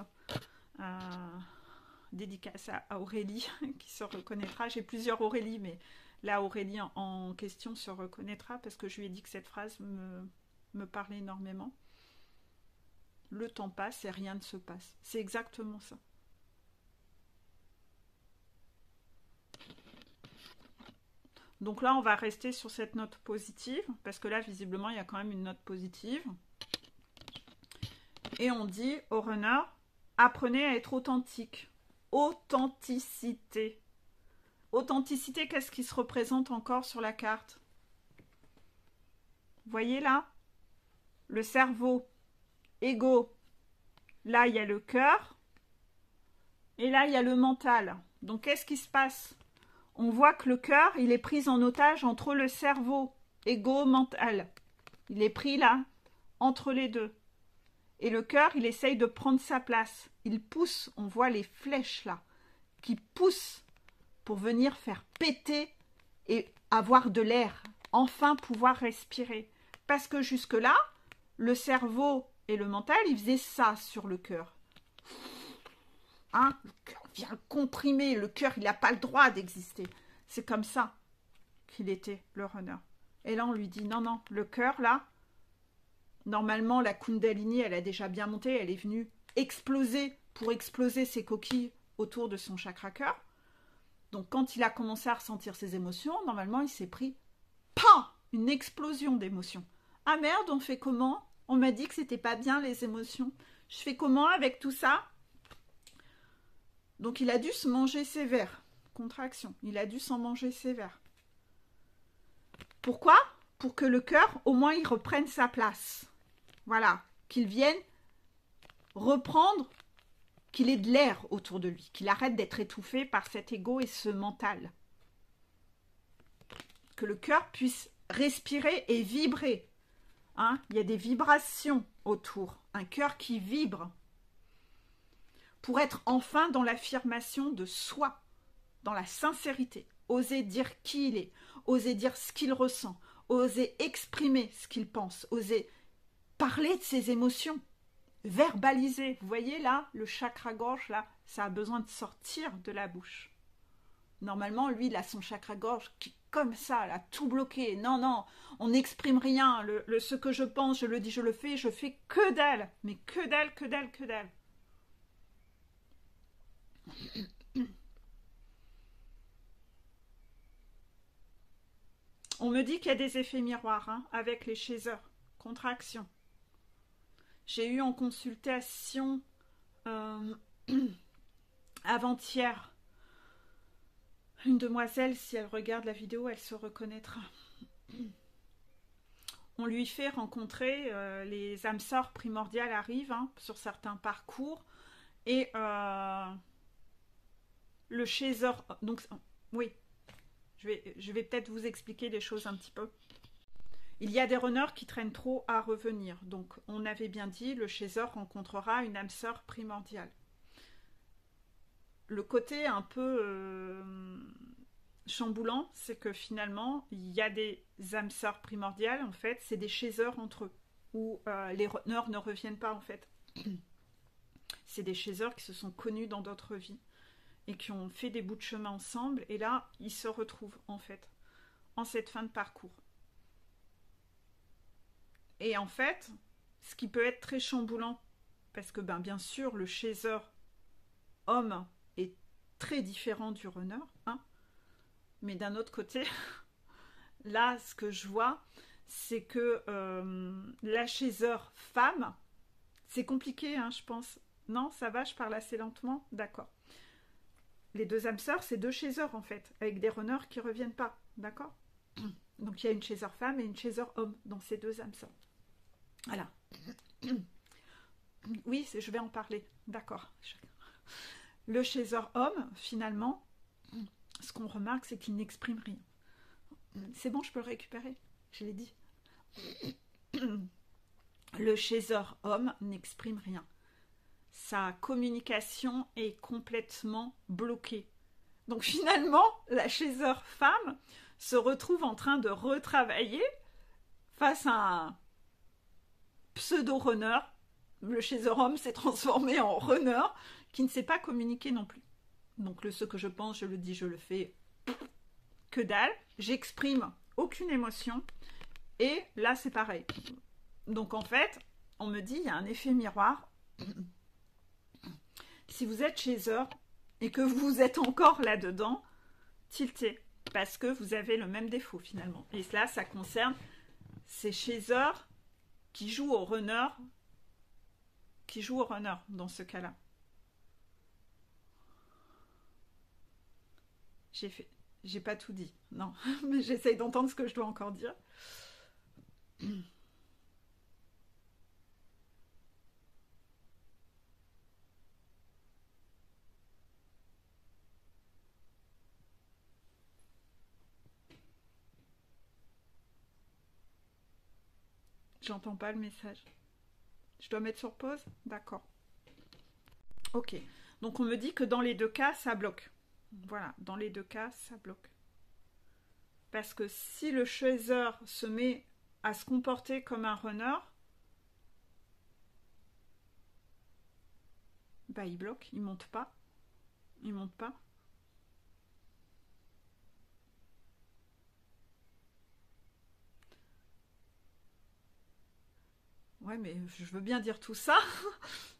Dédicace à Aurélie qui se reconnaîtra. J'ai plusieurs Aurélie, mais là Aurélie en question se reconnaîtra parce que je lui ai dit que cette phrase me parlait énormément. Le temps passe et rien ne se passe. C'est exactement ça. Donc là, on va rester sur cette note positive parce que là, visiblement, il y a quand même une note positive. Et on dit aux runners, apprenez à être authentique. Authenticité. Authenticité, qu'est-ce qui se représente encore sur la carte? Vous voyez là? Le cerveau, ego. Là, il y a le cœur. Et là, il y a le mental. Donc, qu'est-ce qui se passe? On voit que le cœur, il est pris en otage entre le cerveau, ego, mental. Il est pris là, entre les deux. Et le cœur, il essaye de prendre sa place. Il pousse, on voit les flèches là, qui poussent pour venir faire péter et avoir de l'air, enfin pouvoir respirer. Parce que jusque-là, le cerveau et le mental, ils faisaient ça sur le cœur. Hein? Le cœur vient comprimer, le cœur, il n'a pas le droit d'exister. C'est comme ça qu'il était, le runner. Et là, on lui dit, non, non, le cœur, là, normalement, la Kundalini, elle a déjà bien monté, elle est venue exploser pour exploser ses coquilles autour de son chakra cœur. Donc, quand il a commencé à ressentir ses émotions, normalement, il s'est pris, PAM, une explosion d'émotions. Ah merde, on fait comment? On m'a dit que c'était pas bien les émotions. Je fais comment avec tout ça? Donc, il a dû se manger sévère. Contraction. Il a dû s'en manger sévère. Pourquoi? Pour que le cœur, au moins, il reprenne sa place. Voilà. Qu'il vienne reprendre, qu'il ait de l'air autour de lui. Qu'il arrête d'être étouffé par cet ego et ce mental. Que le cœur puisse respirer et vibrer. Hein? Il y a des vibrations autour. Un cœur qui vibre. Pour être enfin dans l'affirmation de soi, dans la sincérité, oser dire qui il est, oser dire ce qu'il ressent, oser exprimer ce qu'il pense, oser parler de ses émotions, verbaliser. Vous voyez là, le chakra gorge, là, ça a besoin de sortir de la bouche. Normalement, lui, il a son chakra gorge qui, comme ça, là, tout bloqué. Non, non, on n'exprime rien. Ce que je pense, je le dis, je fais que dalle. Mais que dalle, que dalle, que dalle. On me dit qu'il y a des effets miroirs hein, avec les chasers. Contraction. J'ai eu en consultation avant-hier une demoiselle, si elle regarde la vidéo, elle se reconnaîtra. On lui fait rencontrer les âmes sœurs primordiales arrivent hein, sur certains parcours et le chaser. Donc, oui, je vais peut-être vous expliquer les choses un petit peu. Il y a des runners qui traînent trop à revenir. Donc, on avait bien dit, le chaser rencontrera une âme sœur primordiale. le côté un peu chamboulant, c'est que finalement, il y a des âmes sœurs primordiales, en fait, c'est des chasers entre eux, où les runners ne reviennent pas, en fait. C'est des chasers qui se sont connus dans d'autres vies et qui ont fait des bouts de chemin ensemble, et là, ils se retrouvent, en fait, en cette fin de parcours. Et en fait, ce qui peut être très chamboulant, parce que, bien sûr, le chaser homme est très différent du runner, hein, mais d'un autre côté, là, ce que je vois, c'est que la chaser femme, c'est compliqué, hein, je pense. Non, ça va, je parle assez lentement. D'accord. Les deux âmes sœurs, c'est deux chasers, en fait, avec des runners qui ne reviennent pas. D'accord. Donc, il y a une chaser femme et une chaser homme dans ces deux âmes sœurs. Voilà. Oui, je vais en parler. D'accord. Le chaser homme, finalement, ce qu'on remarque, c'est qu'il n'exprime rien. C'est bon, je peux le récupérer. Je l'ai dit. Le chaser homme n'exprime rien. Sa communication est complètement bloquée. Donc finalement, la chaser femme se retrouve en train de retravailler face à un pseudo-runner. Le chaser homme s'est transformé en runner qui ne sait pas communiquer non plus. Donc ce que je pense, je le dis, je le fais. Que dalle. J'exprime aucune émotion. Et là, c'est pareil. Donc en fait, on me dit, il y a un effet miroir. Si vous êtes chaser et que vous êtes encore là-dedans, tiltez. Parce que vous avez le même défaut finalement. Et là, ça concerne ces chasers qui jouent au runner, dans ce cas-là. J'ai pas tout dit, non, mais j'essaye d'entendre ce que je dois encore dire. J'entends pas le message. Je dois mettre sur pause? D'accord. Ok. Donc on me dit que dans les deux cas, ça bloque. Voilà, dans les deux cas, ça bloque. Parce que si le chaser se met à se comporter comme un runner, il bloque, il monte pas. Il monte pas. Ouais, mais je veux bien dire tout ça,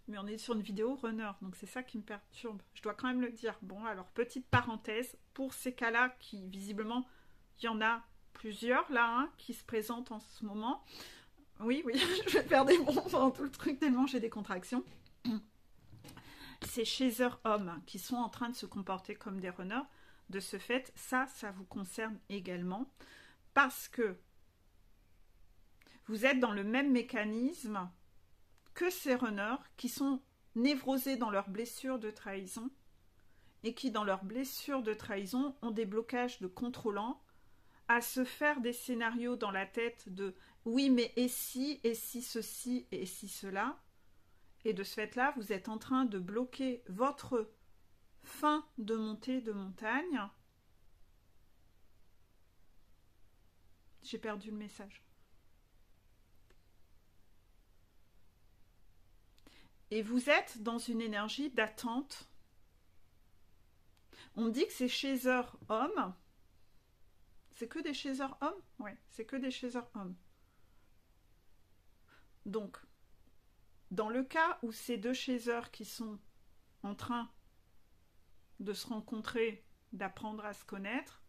mais on est sur une vidéo runner, donc c'est ça qui me perturbe. Je dois quand même le dire. Bon, alors, petite parenthèse, pour ces cas-là, qui visiblement, il y en a plusieurs là, hein, qui se présentent en ce moment. Oui, je vais faire des bons pendant tout le truc, tellement j'ai des contractions. Ces chaser hommes qui sont en train de se comporter comme des runners, de ce fait, ça vous concerne également, parce que vous êtes dans le même mécanisme que ces runners qui sont névrosés dans leurs blessures de trahison et qui, dans leurs blessures de trahison, ont des blocages de contrôlant à se faire des scénarios dans la tête de oui, mais et si ceci, et si cela. Et de ce fait-là, vous êtes en train de bloquer votre fin de montée de montagne. J'ai perdu le message. Et vous êtes dans une énergie d'attente. On me dit que ces chasers hommes, c'est que des chasers hommes? Ouais, c'est que des chasers hommes. Donc, dans le cas où ces deux chasers qui sont en train de se rencontrer, d'apprendre à se connaître,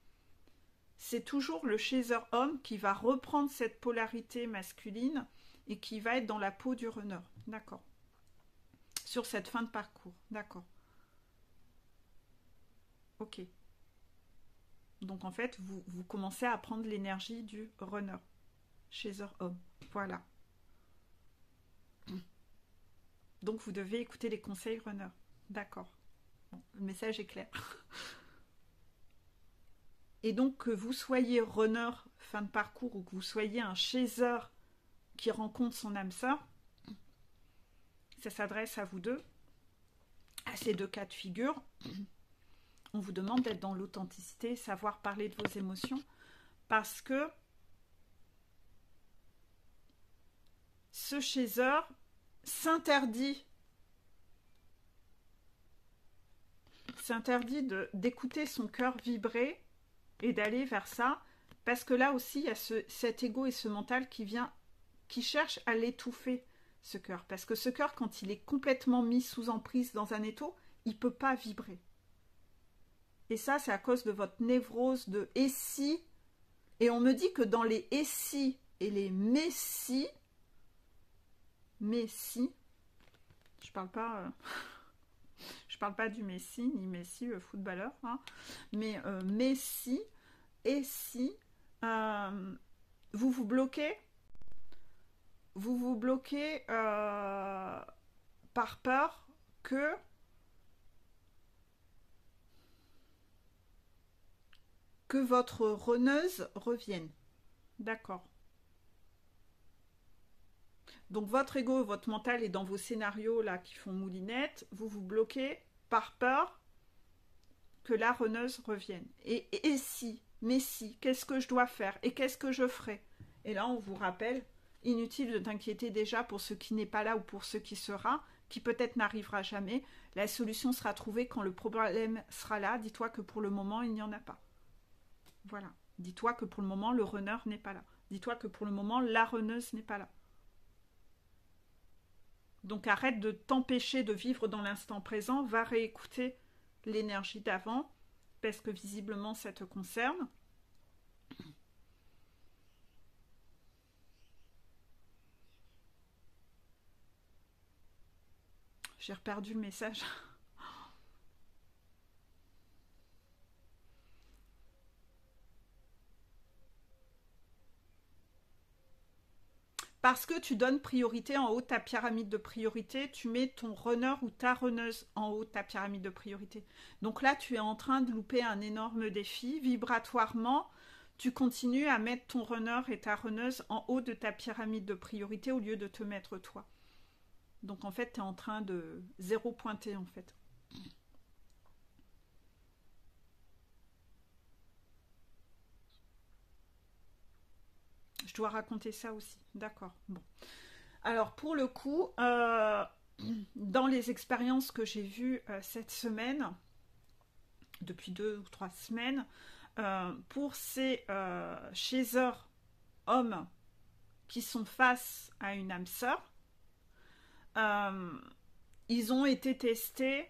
c'est toujours le chaser homme qui va reprendre cette polarité masculine et qui va être dans la peau du runner. D'accord. Sur cette fin de parcours. D'accord. Ok. Donc en fait, vous commencez à prendre l'énergie du runner. Chaser homme. Voilà. Donc vous devez écouter les conseils runner. D'accord. Bon, le message est clair. Et donc que vous soyez runner fin de parcours ou que vous soyez un chaser qui rencontre son âme sœur, ça s'adresse à vous deux. à ces deux cas de figure, on vous demande d'être dans l'authenticité, savoir parler de vos émotions, parce que ce chaser s'interdit d'écouter son cœur vibrer et d'aller vers ça, parce que là aussi il y a cet ego et ce mental qui cherche à l'étouffer, ce cœur, parce que ce cœur, quand il est complètement mis sous emprise dans un étau, il ne peut pas vibrer. Et ça, c'est à cause de votre névrose de « et si ». Et on me dit que dans les « et si » et les « mais si », je parle pas du Messi ni Messi footballeur, hein, mais Messi, et si vous vous bloquez par peur que votre runneuse revienne. D'accord. Donc votre ego, votre mental est dans vos scénarios là qui font moulinette, vous vous bloquez par peur que la runneuse revienne. Et si, mais si, qu'est-ce que je dois faire? Et qu'est-ce que je ferai? Et là on vous rappelle, inutile de t'inquiéter déjà pour ce qui n'est pas là ou pour ce qui sera, qui peut-être n'arrivera jamais. La solution sera trouvée quand le problème sera là. Dis-toi que pour le moment il n'y en a pas. Voilà. Dis-toi que pour le moment le runner n'est pas là. Dis-toi que pour le moment la runneuse n'est pas là. Donc arrête de t'empêcher de vivre dans l'instant présent, va réécouter l'énergie d'avant, parce que visiblement ça te concerne. J'ai reperdu le message. Parce que tu donnes priorité en haut de ta pyramide de priorité, tu mets ton runner ou ta runneuse en haut de ta pyramide de priorité. Donc là, tu es en train de louper un énorme défi. Vibratoirement, tu continues à mettre ton runner et ta runneuse en haut de ta pyramide de priorité au lieu de te mettre toi. Donc en fait, tu es en train de zéro pointer en fait. Je dois raconter ça aussi. D'accord. Bon. Alors pour le coup, dans les expériences que j'ai vues cette semaine, depuis 2 ou 3 semaines, pour ces chasers hommes qui sont face à une âme sœur, ils ont été testés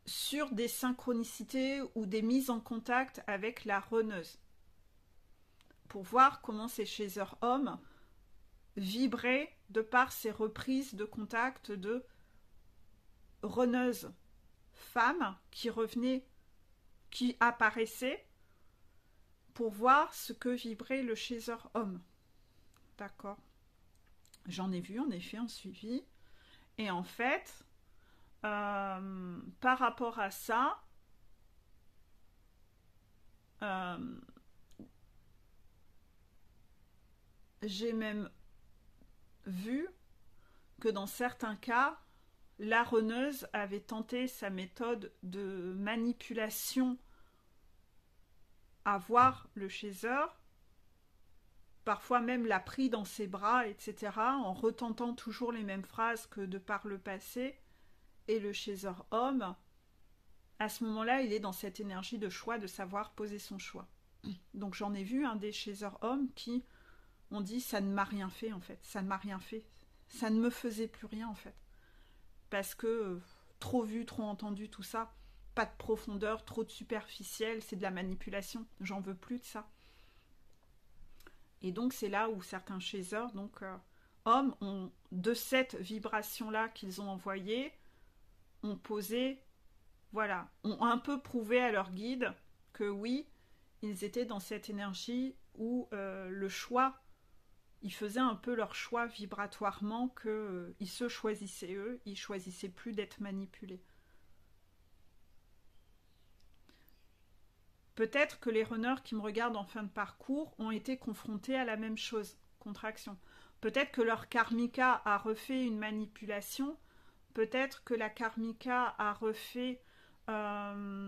sur des synchronicités ou des mises en contact avec la runneuse pour voir comment ces chasers hommes vibraient de par ces reprises de contact de runneuses femmes qui revenaient, qui apparaissaient pour voir ce que vibrait le chaser homme. D'accord. J'en ai vu en effet en suivi. Et en fait, par rapport à ça, j'ai même vu que dans certains cas, la runneuse avait tenté sa méthode de manipulation à voir le chaser, parfois même l'a pris dans ses bras, etc., en retentant toujours les mêmes phrases que de par le passé, et le chaser homme, à ce moment-là, il est dans cette énergie de choix, de savoir poser son choix. Donc j'en ai vu un des chaser hommes qui ont dit « ça ne m'a rien fait en fait, ça ne m'a rien fait, ça ne me faisait plus rien en fait ». Parce que trop vu, trop entendu, tout ça, pas de profondeur, trop de superficiel, c'est de la manipulation, j'en veux plus de ça. Et donc c'est là où certains chasers, donc hommes, ont, de cette vibration-là qu'ils ont envoyée, ont posé, voilà, ont un peu prouvé à leur guide que oui, ils étaient dans cette énergie où le choix, ils faisaient un peu leur choix vibratoirement, qu'ils se choisissaient eux, ils choisissaient plus d'être manipulés. Peut-être que les runners qui me regardent en fin de parcours ont été confrontés à la même chose, contraction. Peut-être que leur karmika a refait une manipulation peut-être que la karmika a refait, a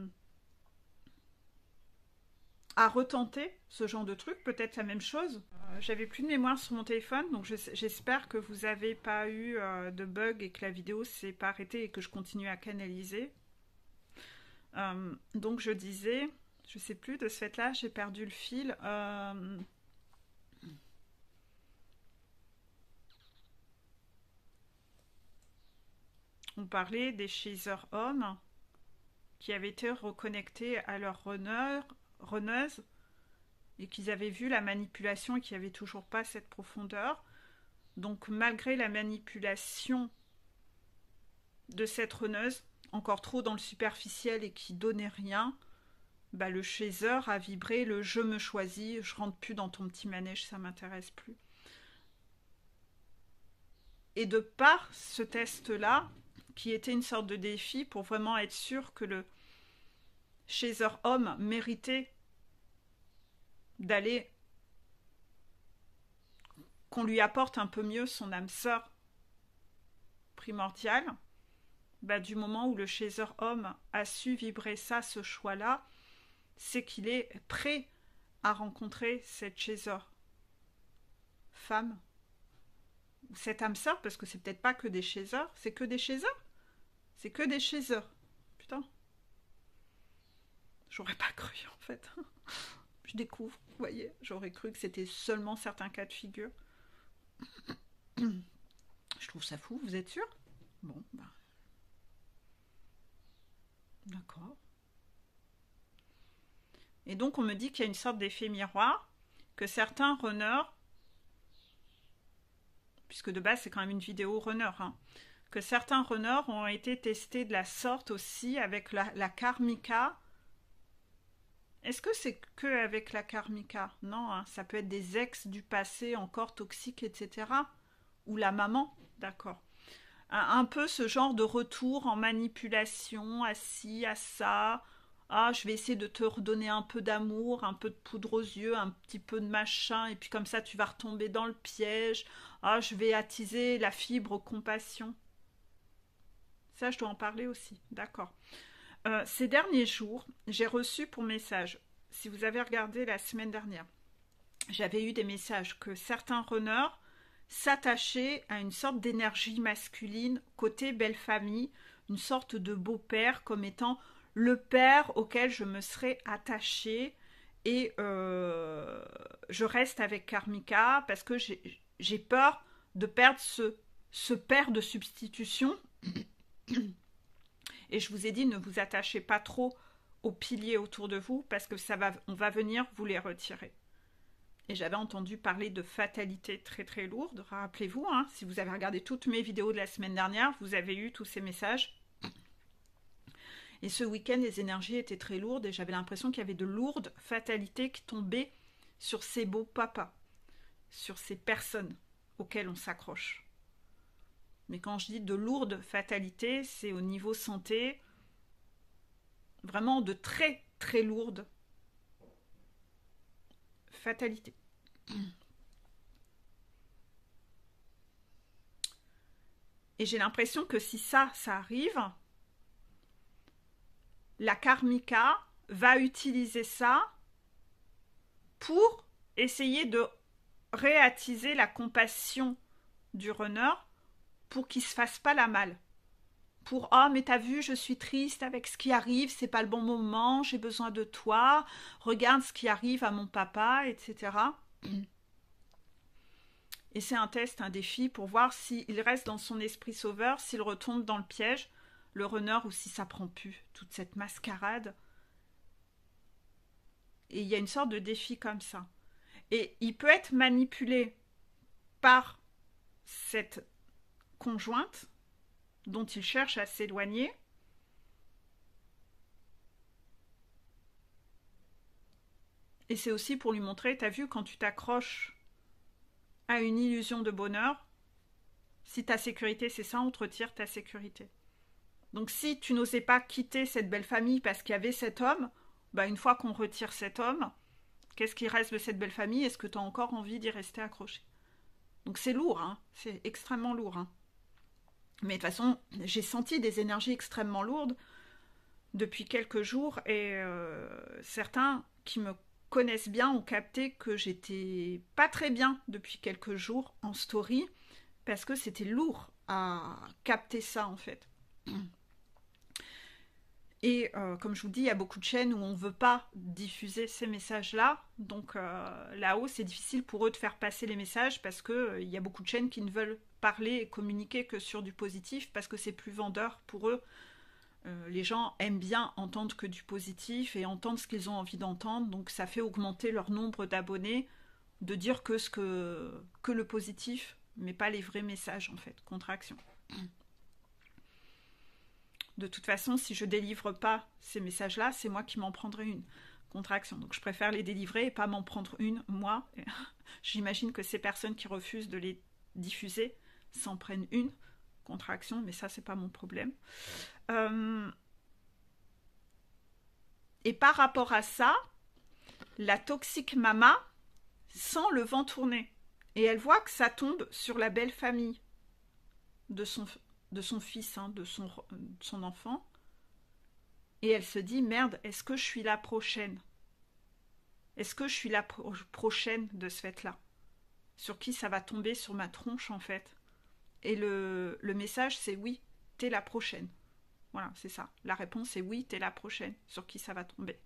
retenté ce genre de truc, peut-être la même chose. J'avais plus de mémoire sur mon téléphone, donc j'espère que vous n'avez pas eu de bug et que la vidéo s'est pas arrêtée et que je continue à canaliser. Donc je disais, je sais plus, de ce fait-là, j'ai perdu le fil. On parlait des chasers hommes qui avaient été reconnectés à leur runneuse et qu'ils avaient vu la manipulation et qu'il n'y avait toujours pas cette profondeur. Donc malgré la manipulation de cette runneuse, encore trop dans le superficiel et qui donnait rien, bah le chaser a vibré le je me choisis, je rentre plus dans ton petit manège, ça m'intéresse plus. Et de par ce test-là, qui était une sorte de défi pour vraiment être sûr que le chaser homme méritait d'aller, qu'on lui apporte un peu mieux son âme sœur primordiale, bah, du moment où le chaser homme a su vibrer ça, ce choix-là, c'est qu'il est prêt à rencontrer cette chaser femme ou cette âme sœur, parce que c'est peut-être pas que des chasers, c'est que des chasers. C'est que des chasers. Putain. J'aurais pas cru en fait. Je découvre, vous voyez, j'aurais cru que c'était seulement certains cas de figure. Je trouve ça fou, vous êtes sûr? Bon, bah. D'accord. Et donc on me dit qu'il y a une sorte d'effet miroir, que certains runners, puisque de base c'est quand même une vidéo runner, hein, que certains runners ont été testés de la sorte aussi avec la karmika. Est-ce que c'est que avec la karmika? Non, hein, ça peut être des ex du passé encore toxiques, etc. Ou la maman, d'accord. Un peu ce genre de retour en manipulation, à ci, à ça. Ah, je vais essayer de te redonner un peu d'amour, un peu de poudre aux yeux, un petit peu de machin, et puis comme ça tu vas retomber dans le piège. Ah, je vais attiser la fibre compassion. Ça, je dois en parler aussi, d'accord. Ces derniers jours, j'ai reçu pour message, si vous avez regardé la semaine dernière, j'avais eu des messages que certains runners s'attachaient à une sorte d'énergie masculine côté belle famille, une sorte de beau-père comme étant le père auquel je me serais attachée et je reste avec Karmika parce que j'ai peur de perdre ce père de substitution. Et je vous ai dit, ne vous attachez pas trop aux piliers autour de vous parce que on va venir vous les retirer. Et j'avais entendu parler de fatalité très très lourde. Rappelez-vous, hein, si vous avez regardé toutes mes vidéos de la semaine dernière, vous avez eu tous ces messages. Et ce week-end, les énergies étaient très lourdes et j'avais l'impression qu'il y avait de lourdes fatalités qui tombaient sur ces beaux papas, sur ces personnes auxquelles on s'accroche. Mais quand je dis de lourdes fatalités, c'est au niveau santé, vraiment de très très lourdes fatalités. Et j'ai l'impression que si ça arrive, la karmika va utiliser ça pour essayer de réattiser la compassion du runner pour qu'il se fasse pas la malle. Pour oh mais t'as vu, je suis triste avec ce qui arrive, c'est pas le bon moment, j'ai besoin de toi, regarde ce qui arrive à mon papa, etc. Et c'est un test, un défi pour voir s'il reste dans son esprit sauveur, s'il retombe dans le piège, le runner, ou si ça prend plus toute cette mascarade. Et il y a une sorte de défi comme ça. Et il peut être manipulé par cette conjointe dont il cherche à s'éloigner. Et c'est aussi pour lui montrer, t'as vu, quand tu t'accroches à une illusion de bonheur, si ta sécurité c'est ça, on te retire ta sécurité. Donc si tu n'osais pas quitter cette belle famille parce qu'il y avait cet homme, bah une fois qu'on retire cet homme, qu'est-ce qui reste de cette belle famille? Est-ce que tu as encore envie d'y rester accroché? Donc c'est lourd, hein, c'est extrêmement lourd. Hein. Mais de toute façon, j'ai senti des énergies extrêmement lourdes depuis quelques jours et certains qui me connaissent bien ont capté que j'étais pas très bien depuis quelques jours en story parce que c'était lourd à capter ça en fait. Et comme je vous dis, il y a beaucoup de chaînes où on ne veut pas diffuser ces messages-là. Donc là-haut, c'est difficile pour eux de faire passer les messages parce qu'il y a beaucoup de chaînes qui ne veulent parler et communiquer que sur du positif parce que c'est plus vendeur pour eux. Les gens aiment bien entendre que du positif et entendre ce qu'ils ont envie d'entendre. Donc ça fait augmenter leur nombre d'abonnés de dire que le positif, mais pas les vrais messages en fait. Contraction. De toute façon, si je délivre pas ces messages-là, c'est moi qui m'en prendrai une. Contraction. Donc je préfère les délivrer et pas m'en prendre une, moi. J'imagine que ces personnes qui refusent de les diffuser s'en prennent une. Contraction, mais ça, c'est pas mon problème. Et par rapport à ça, la toxique mama sent le vent tourner. Et elle voit que ça tombe sur la belle famille de son fils, hein, de son enfant. Et elle se dit, merde, est-ce que je suis la prochaine? Est-ce que je suis la prochaine de ce fait-là? Sur qui ça va tomber sur ma tronche, en fait? Et le message, c'est oui, t'es la prochaine. Voilà, c'est ça. La réponse est oui, t'es la prochaine. Sur qui ça va tomber?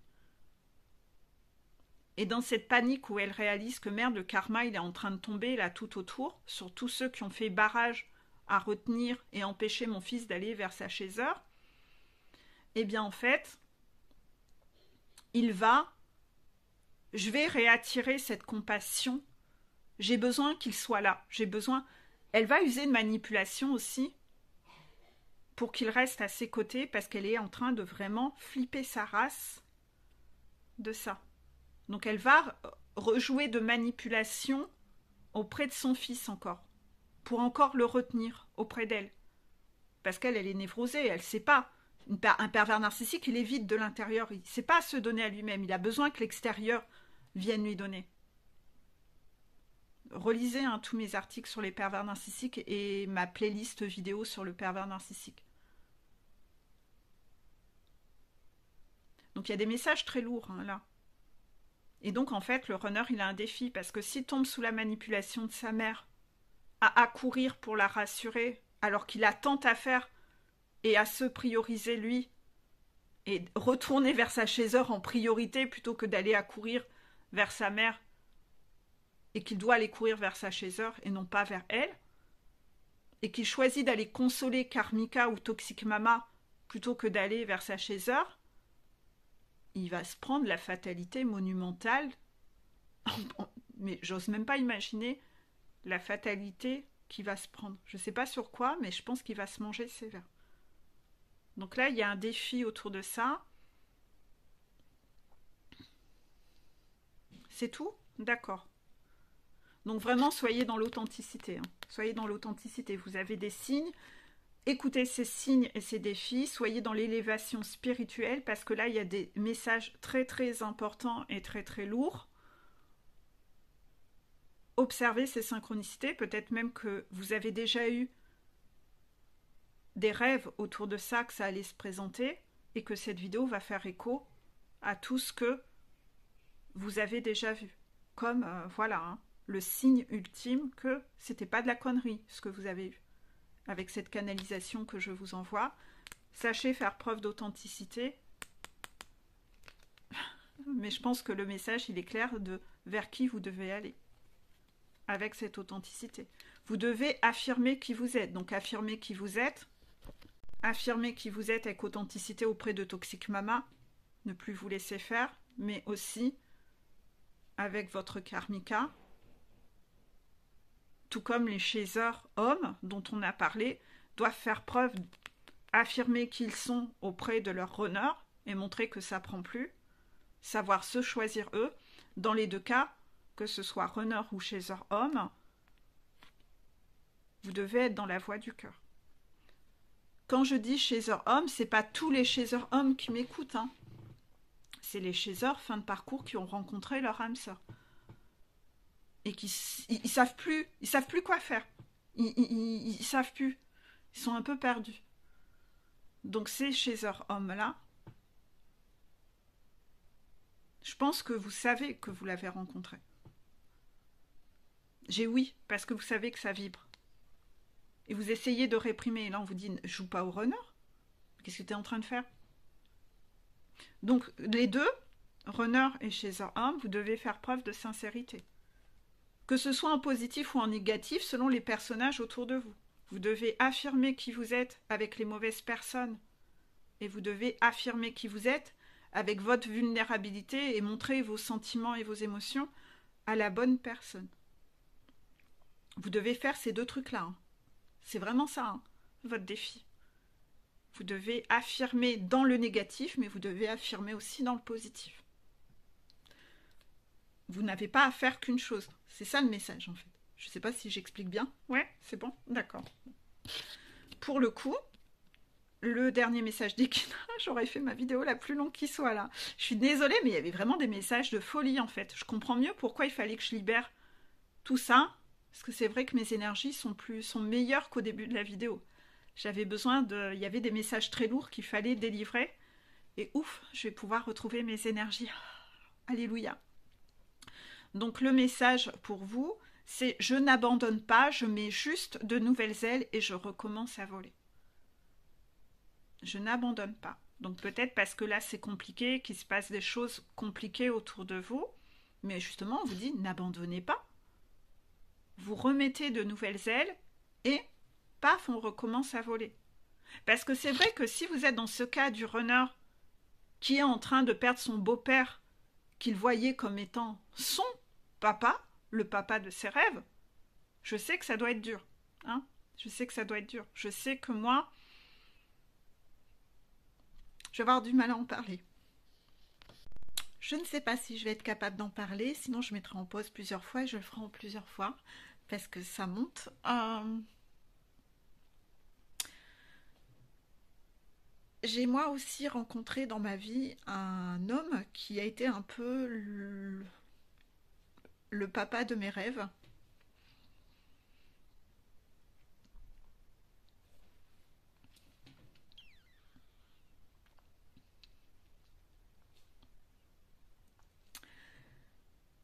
Et dans cette panique où elle réalise que merde, le karma, il est en train de tomber là tout autour, sur tous ceux qui ont fait barrage à retenir et empêcher mon fils d'aller vers sa chaiseur, eh bien en fait, je vais réattirer cette compassion. J'ai besoin qu'il soit là. Elle va user de manipulation aussi pour qu'il reste à ses côtés parce qu'elle est en train de vraiment flipper sa race de ça. Donc elle va rejouer de manipulation auprès de son fils encore, pour encore le retenir auprès d'elle. Parce qu'elle est névrosée, elle ne sait pas. Un pervers narcissique, il est vide de l'intérieur, il ne sait pas se donner à lui-même, il a besoin que l'extérieur vienne lui donner. Relisez tous mes articles sur les pervers narcissiques et ma playlist vidéo sur le pervers narcissique. Donc il y a des messages très lourds là. Et donc en fait le runner il a un défi parce que s'il tombe sous la manipulation de sa mère à accourir pour la rassurer alors qu'il a tant à faire et à se prioriser lui et retourner vers sa chaiseur en priorité plutôt que d'aller accourir vers sa mère et qu'il doit aller courir vers sa chaiseur et non pas vers elle et qu'il choisit d'aller consoler Karmika ou Toxic Mama plutôt que d'aller vers sa chaiseur, il va se prendre la fatalité monumentale. Mais j'ose même pas imaginer la fatalité qu'il va se prendre. Je sais pas sur quoi, mais je pense qu'il va se manger sévère. Donc là, il y a un défi autour de ça. C'est tout? D'accord. Donc vraiment, soyez dans l'authenticité. Soyez dans l'authenticité. Vous avez des signes. Écoutez ces signes et ces défis. Soyez dans l'élévation spirituelle parce que là, il y a des messages très très importants et très très lourds. Observez ces synchronicités. Peut-être même que vous avez déjà eu des rêves autour de ça, que ça allait se présenter et que cette vidéo va faire écho à tout ce que vous avez déjà vu. Comme, le signe ultime que c'était pas de la connerie, ce que vous avez eu. Avec cette canalisation que je vous envoie, sachez faire preuve d'authenticité. Mais je pense que le message, il est clair de vers qui vous devez aller. Avec cette authenticité. Vous devez affirmer qui vous êtes. Donc, affirmer qui vous êtes. Affirmer qui vous êtes avec authenticité auprès de Toxic Mama. Ne plus vous laisser faire. Mais aussi avec votre karmika. Tout comme les chasseurs hommes dont on a parlé, doivent faire preuve, affirmer qui ils sont auprès de leur runner et montrer que ça prend plus, savoir se choisir eux. Dans les deux cas, que ce soit runner ou chasseur homme, vous devez être dans la voie du cœur. Quand je dis chasseur homme, c'est pas tous les chasseurs hommes qui m'écoutent, C'est les chasseurs fin de parcours qui ont rencontré leur âme sœur. Et qui savent plus quoi faire. Ils savent plus. Ils sont un peu perdus. Donc ces chasseurs hommes-là, je pense que vous savez que vous l'avez rencontré. J'ai oui, parce que vous savez que ça vibre. Et vous essayez de réprimer. Et là, on vous dit, joue pas au runner. Qu'est-ce que tu es en train de faire? Donc, les deux, runner et chasseur homme, vous devez faire preuve de sincérité. Que ce soit en positif ou en négatif, selon les personnages autour de vous. Vous devez affirmer qui vous êtes avec les mauvaises personnes. Et vous devez affirmer qui vous êtes avec votre vulnérabilité et montrer vos sentiments et vos émotions à la bonne personne. Vous devez faire ces deux trucs-là. Hein. C'est vraiment ça, hein, votre défi. Vous devez affirmer dans le négatif, mais vous devez affirmer aussi dans le positif. Vous n'avez pas à faire qu'une chose. C'est ça le message, en fait. Je ne sais pas si j'explique bien. Ouais, c'est bon? D'accord. Pour le coup, le dernier message d'Ekina, j'aurais fait ma vidéo la plus longue qui soit là. Je suis désolée, mais il y avait vraiment des messages de folie, en fait. Je comprends mieux pourquoi il fallait que je libère tout ça, parce que c'est vrai que mes énergies sont meilleures qu'au début de la vidéo. J'avais besoin de... Il y avait des messages très lourds qu'il fallait délivrer. Et ouf, je vais pouvoir retrouver mes énergies. Alléluia. Donc le message pour vous, c'est je n'abandonne pas, je mets juste de nouvelles ailes et je recommence à voler. Je n'abandonne pas. Donc peut-être parce que là c'est compliqué, qu'il se passe des choses compliquées autour de vous, mais justement on vous dit n'abandonnez pas. Vous remettez de nouvelles ailes et paf, on recommence à voler. Parce que c'est vrai que si vous êtes dans ce cas du runner qui est en train de perdre son beau-père, qu'il voyait comme étant son papa, le papa de ses rêves, je sais que ça doit être dur. Hein, je sais que ça doit être dur. Je sais que moi, je vais avoir du mal à en parler. Je ne sais pas si je vais être capable d'en parler, sinon je mettrai en pause plusieurs fois et je le ferai en plusieurs fois, parce que ça monte. J'ai moi aussi rencontré dans ma vie un homme qui a été un peu le papa de mes rêves.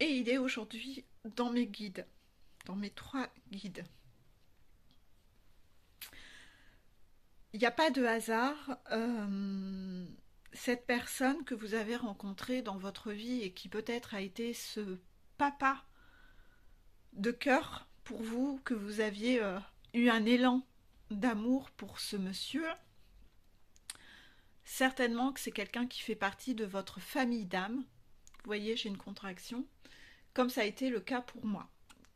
Et il est aujourd'hui dans mes guides, dans mes 3 guides. Il n'y a pas de hasard. Cette personne que vous avez rencontrée dans votre vie et qui peut-être a été ce papa de cœur pour vous, que vous aviez eu un élan d'amour pour ce monsieur, certainement que c'est quelqu'un qui fait partie de votre famille d'âme. Vous voyez, j'ai une contraction. Comme ça a été le cas pour moi,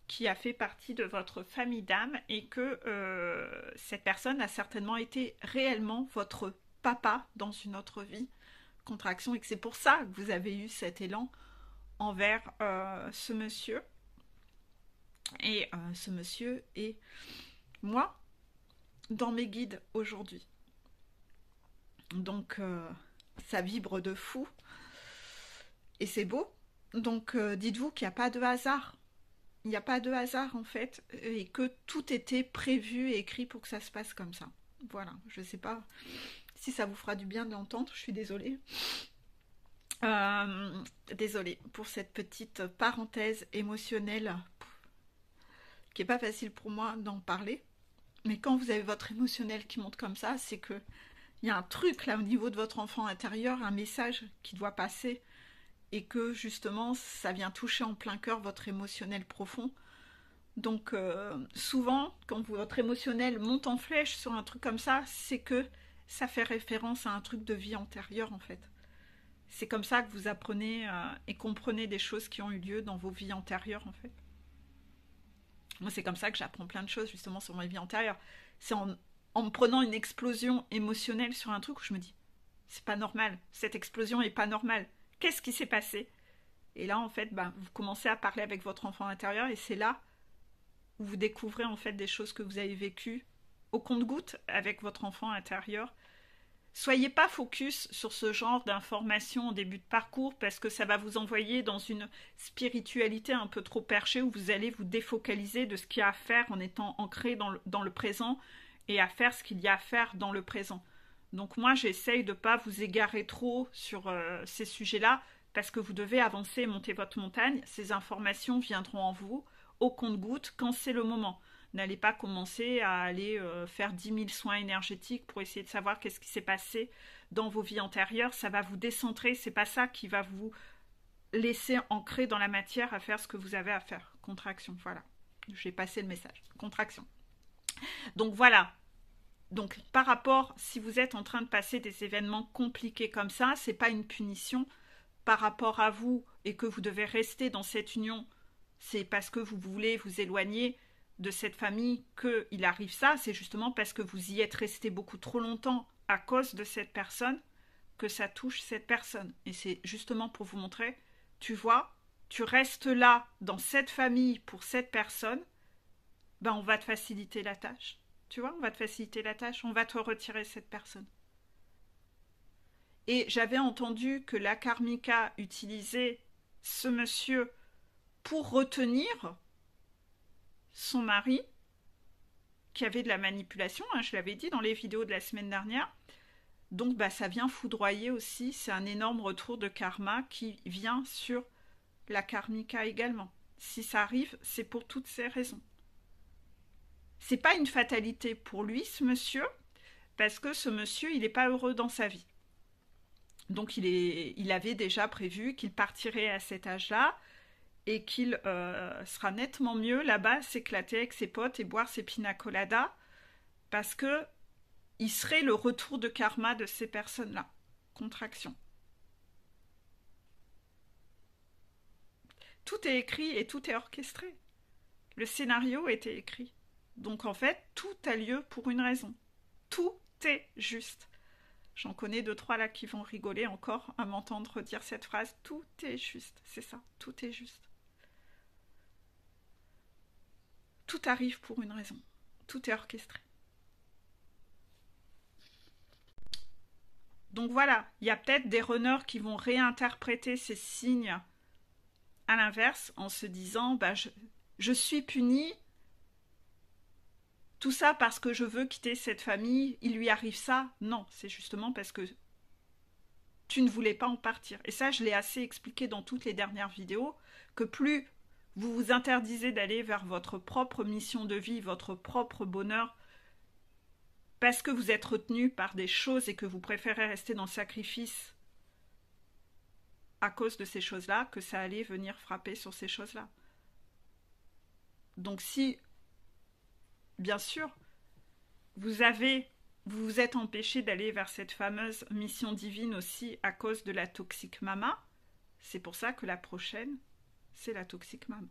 qui a fait partie de votre famille d'âme et que cette personne a certainement été réellement votre papa dans une autre vie, contraction, et que c'est pour ça que vous avez eu cet élan envers ce monsieur. Et ce monsieur est moi dans mes guides aujourd'hui. Donc ça vibre de fou et c'est beau. Donc dites-vous qu'il n'y a pas de hasard. Il n'y a pas de hasard en fait et que tout était prévu et écrit pour que ça se passe comme ça. Voilà, je ne sais pas si ça vous fera du bien de l'entendre, je suis désolée. Désolée pour cette petite parenthèse émotionnelle qui n'est pas facile pour moi d'en parler. Mais quand vous avez votre émotionnel qui monte comme ça, c'est que il y a un truc là au niveau de votre enfant intérieur, un message qui doit passer et que justement ça vient toucher en plein cœur votre émotionnel profond. Donc souvent quand votre émotionnel monte en flèche sur un truc comme ça, c'est que ça fait référence à un truc de vie antérieure en fait. C'est comme ça que vous apprenez et comprenez des choses qui ont eu lieu dans vos vies antérieures en fait. Moi c'est comme ça que j'apprends plein de choses justement sur ma vie antérieure. C'est en me prenant une explosion émotionnelle sur un truc où je me dis c'est pas normal, cette explosion est pas normale. Qu'est-ce qui s'est passé? Et là, en fait, vous commencez à parler avec votre enfant intérieur et c'est là où vous découvrez en fait des choses que vous avez vécues au compte-gouttes avec votre enfant intérieur. Soyez pas focus sur ce genre d'informations en début de parcours parce que ça va vous envoyer dans une spiritualité un peu trop perchée où vous allez vous défocaliser de ce qu'il y a à faire en étant ancré dans le présent et à faire ce qu'il y a à faire dans le présent. Donc moi, j'essaye de ne pas vous égarer trop sur ces sujets-là, parce que vous devez avancer et monter votre montagne. Ces informations viendront en vous au compte-gouttes quand c'est le moment. N'allez pas commencer à aller faire 10 000 soins énergétiques pour essayer de savoir qu'est-ce qui s'est passé dans vos vies antérieures. Ça va vous décentrer, c'est pas ça qui va vous laisser ancrer dans la matière à faire ce que vous avez à faire. Contraction, voilà. J'ai passé le message. Contraction. Donc voilà. Donc par rapport, si vous êtes en train de passer des événements compliqués comme ça, c'est pas une punition par rapport à vous et que vous devez rester dans cette union. C'est parce que vous voulez vous éloigner de cette famille qu'il arrive ça. C'est justement parce que vous y êtes resté beaucoup trop longtemps à cause de cette personne que ça touche cette personne. Et c'est justement pour vous montrer, tu vois, tu restes là dans cette famille pour cette personne, ben on va te faciliter la tâche. Tu vois, on va te faciliter la tâche, on va te retirer cette personne. Et j'avais entendu que la karmika utilisait ce monsieur pour retenir son mari, qui avait de la manipulation, hein, je l'avais dit dans les vidéos de la semaine dernière. Donc bah, ça vient foudroyer aussi, c'est un énorme retour de karma qui vient sur la karmika également. Si ça arrive, c'est pour toutes ces raisons. C'est pas une fatalité pour lui, ce monsieur, parce que ce monsieur, il n'est pas heureux dans sa vie. Donc il avait déjà prévu qu'il partirait à cet âge-là et qu'il sera nettement mieux là-bas s'éclater avec ses potes et boire ses pina coladas parce que il serait le retour de karma de ces personnes-là. Contraction. Tout est écrit et tout est orchestré. Le scénario était écrit. Donc en fait, tout a lieu pour une raison. Tout est juste. J'en connais 2-3 là qui vont rigoler encore à m'entendre dire cette phrase. Tout est juste, c'est ça, tout est juste. Tout arrive pour une raison. Tout est orchestré. Donc voilà, il y a peut-être des runners qui vont réinterpréter ces signes à l'inverse en se disant bah, je suis puni, tout ça parce que je veux quitter cette famille, il lui arrive ça. Non, c'est justement parce que tu ne voulais pas en partir. Et ça, je l'ai assez expliqué dans toutes les dernières vidéos, que plus vous vous interdisez d'aller vers votre propre mission de vie, votre propre bonheur, parce que vous êtes retenu par des choses et que vous préférez rester dans le sacrifice à cause de ces choses-là, que ça allait venir frapper sur ces choses-là. Donc si, bien sûr, vous vous êtes empêché d'aller vers cette fameuse mission divine aussi à cause de la toxique mama, c'est pour ça que la prochaine, c'est la toxique mama.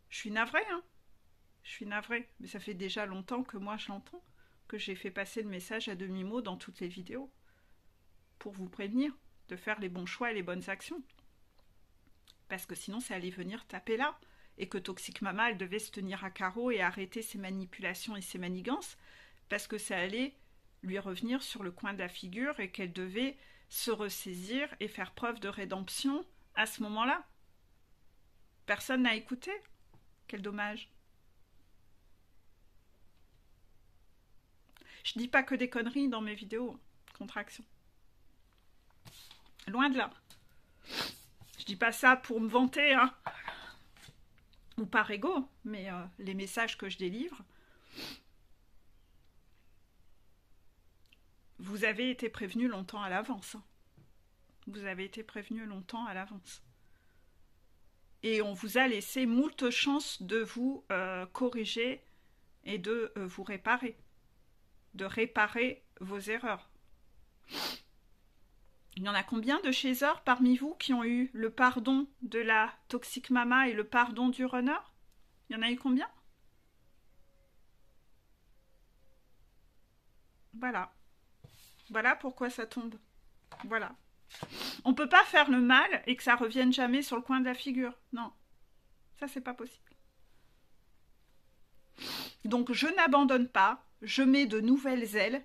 Je suis navrée, hein. Je suis navrée, mais ça fait déjà longtemps que moi je l'entends, que j'ai fait passer le message à demi-mot dans toutes les vidéos, pour vous prévenir de faire les bons choix et les bonnes actions. Parce que sinon, ça allait venir taper là. Et que Toxic Mama, elle devait se tenir à carreau et arrêter ses manipulations et ses manigances, parce que ça allait lui revenir sur le coin de la figure et qu'elle devait se ressaisir et faire preuve de rédemption à ce moment-là. Personne n'a écouté. Quel dommage. Je dis pas que des conneries dans mes vidéos. Contraction. Loin de là. Je dis pas ça pour me vanter, hein. Ou par ego, mais les messages que je délivre, vous avez été prévenu longtemps à l'avance. Hein. Vous avez été prévenu longtemps à l'avance. Et on vous a laissé moult chances de vous corriger et de vous réparer. De réparer vos erreurs. Il y en a combien de chasers parmi vous qui ont eu le pardon de la toxique mama et le pardon du runner? Il y en a eu combien? Voilà. Voilà pourquoi ça tombe. Voilà. On ne peut pas faire le mal et que ça revienne jamais sur le coin de la figure. Non. Ça, c'est pas possible. Donc, je n'abandonne pas. Je mets de nouvelles ailes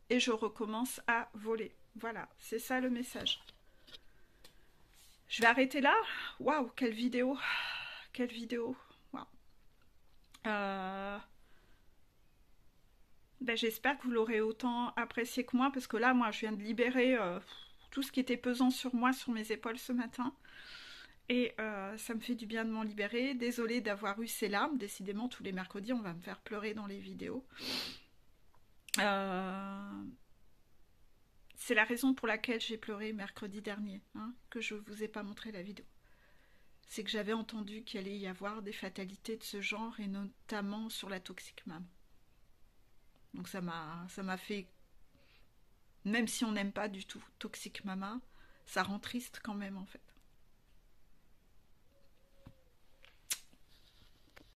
et je recommence à voler. Voilà, c'est ça le message. Je vais arrêter là. Waouh, quelle vidéo. Quelle vidéo. Waouh. Ben, j'espère que vous l'aurez autant apprécié que moi, parce que là, moi, je viens de libérer tout ce qui était pesant sur moi, sur mes épaules ce matin. Et ça me fait du bien de m'en libérer. Désolée d'avoir eu ces larmes. Décidément, tous les mercredis, on va me faire pleurer dans les vidéos. Euh, C'est la raison pour laquelle j'ai pleuré mercredi dernier, hein, que je ne vous ai pas montré la vidéo. C'est que j'avais entendu qu'il allait y avoir des fatalités de ce genre, et notamment sur la Toxic Mam. Donc ça m'a fait, même si on n'aime pas du tout Toxic Mama, ça rend triste quand même en fait.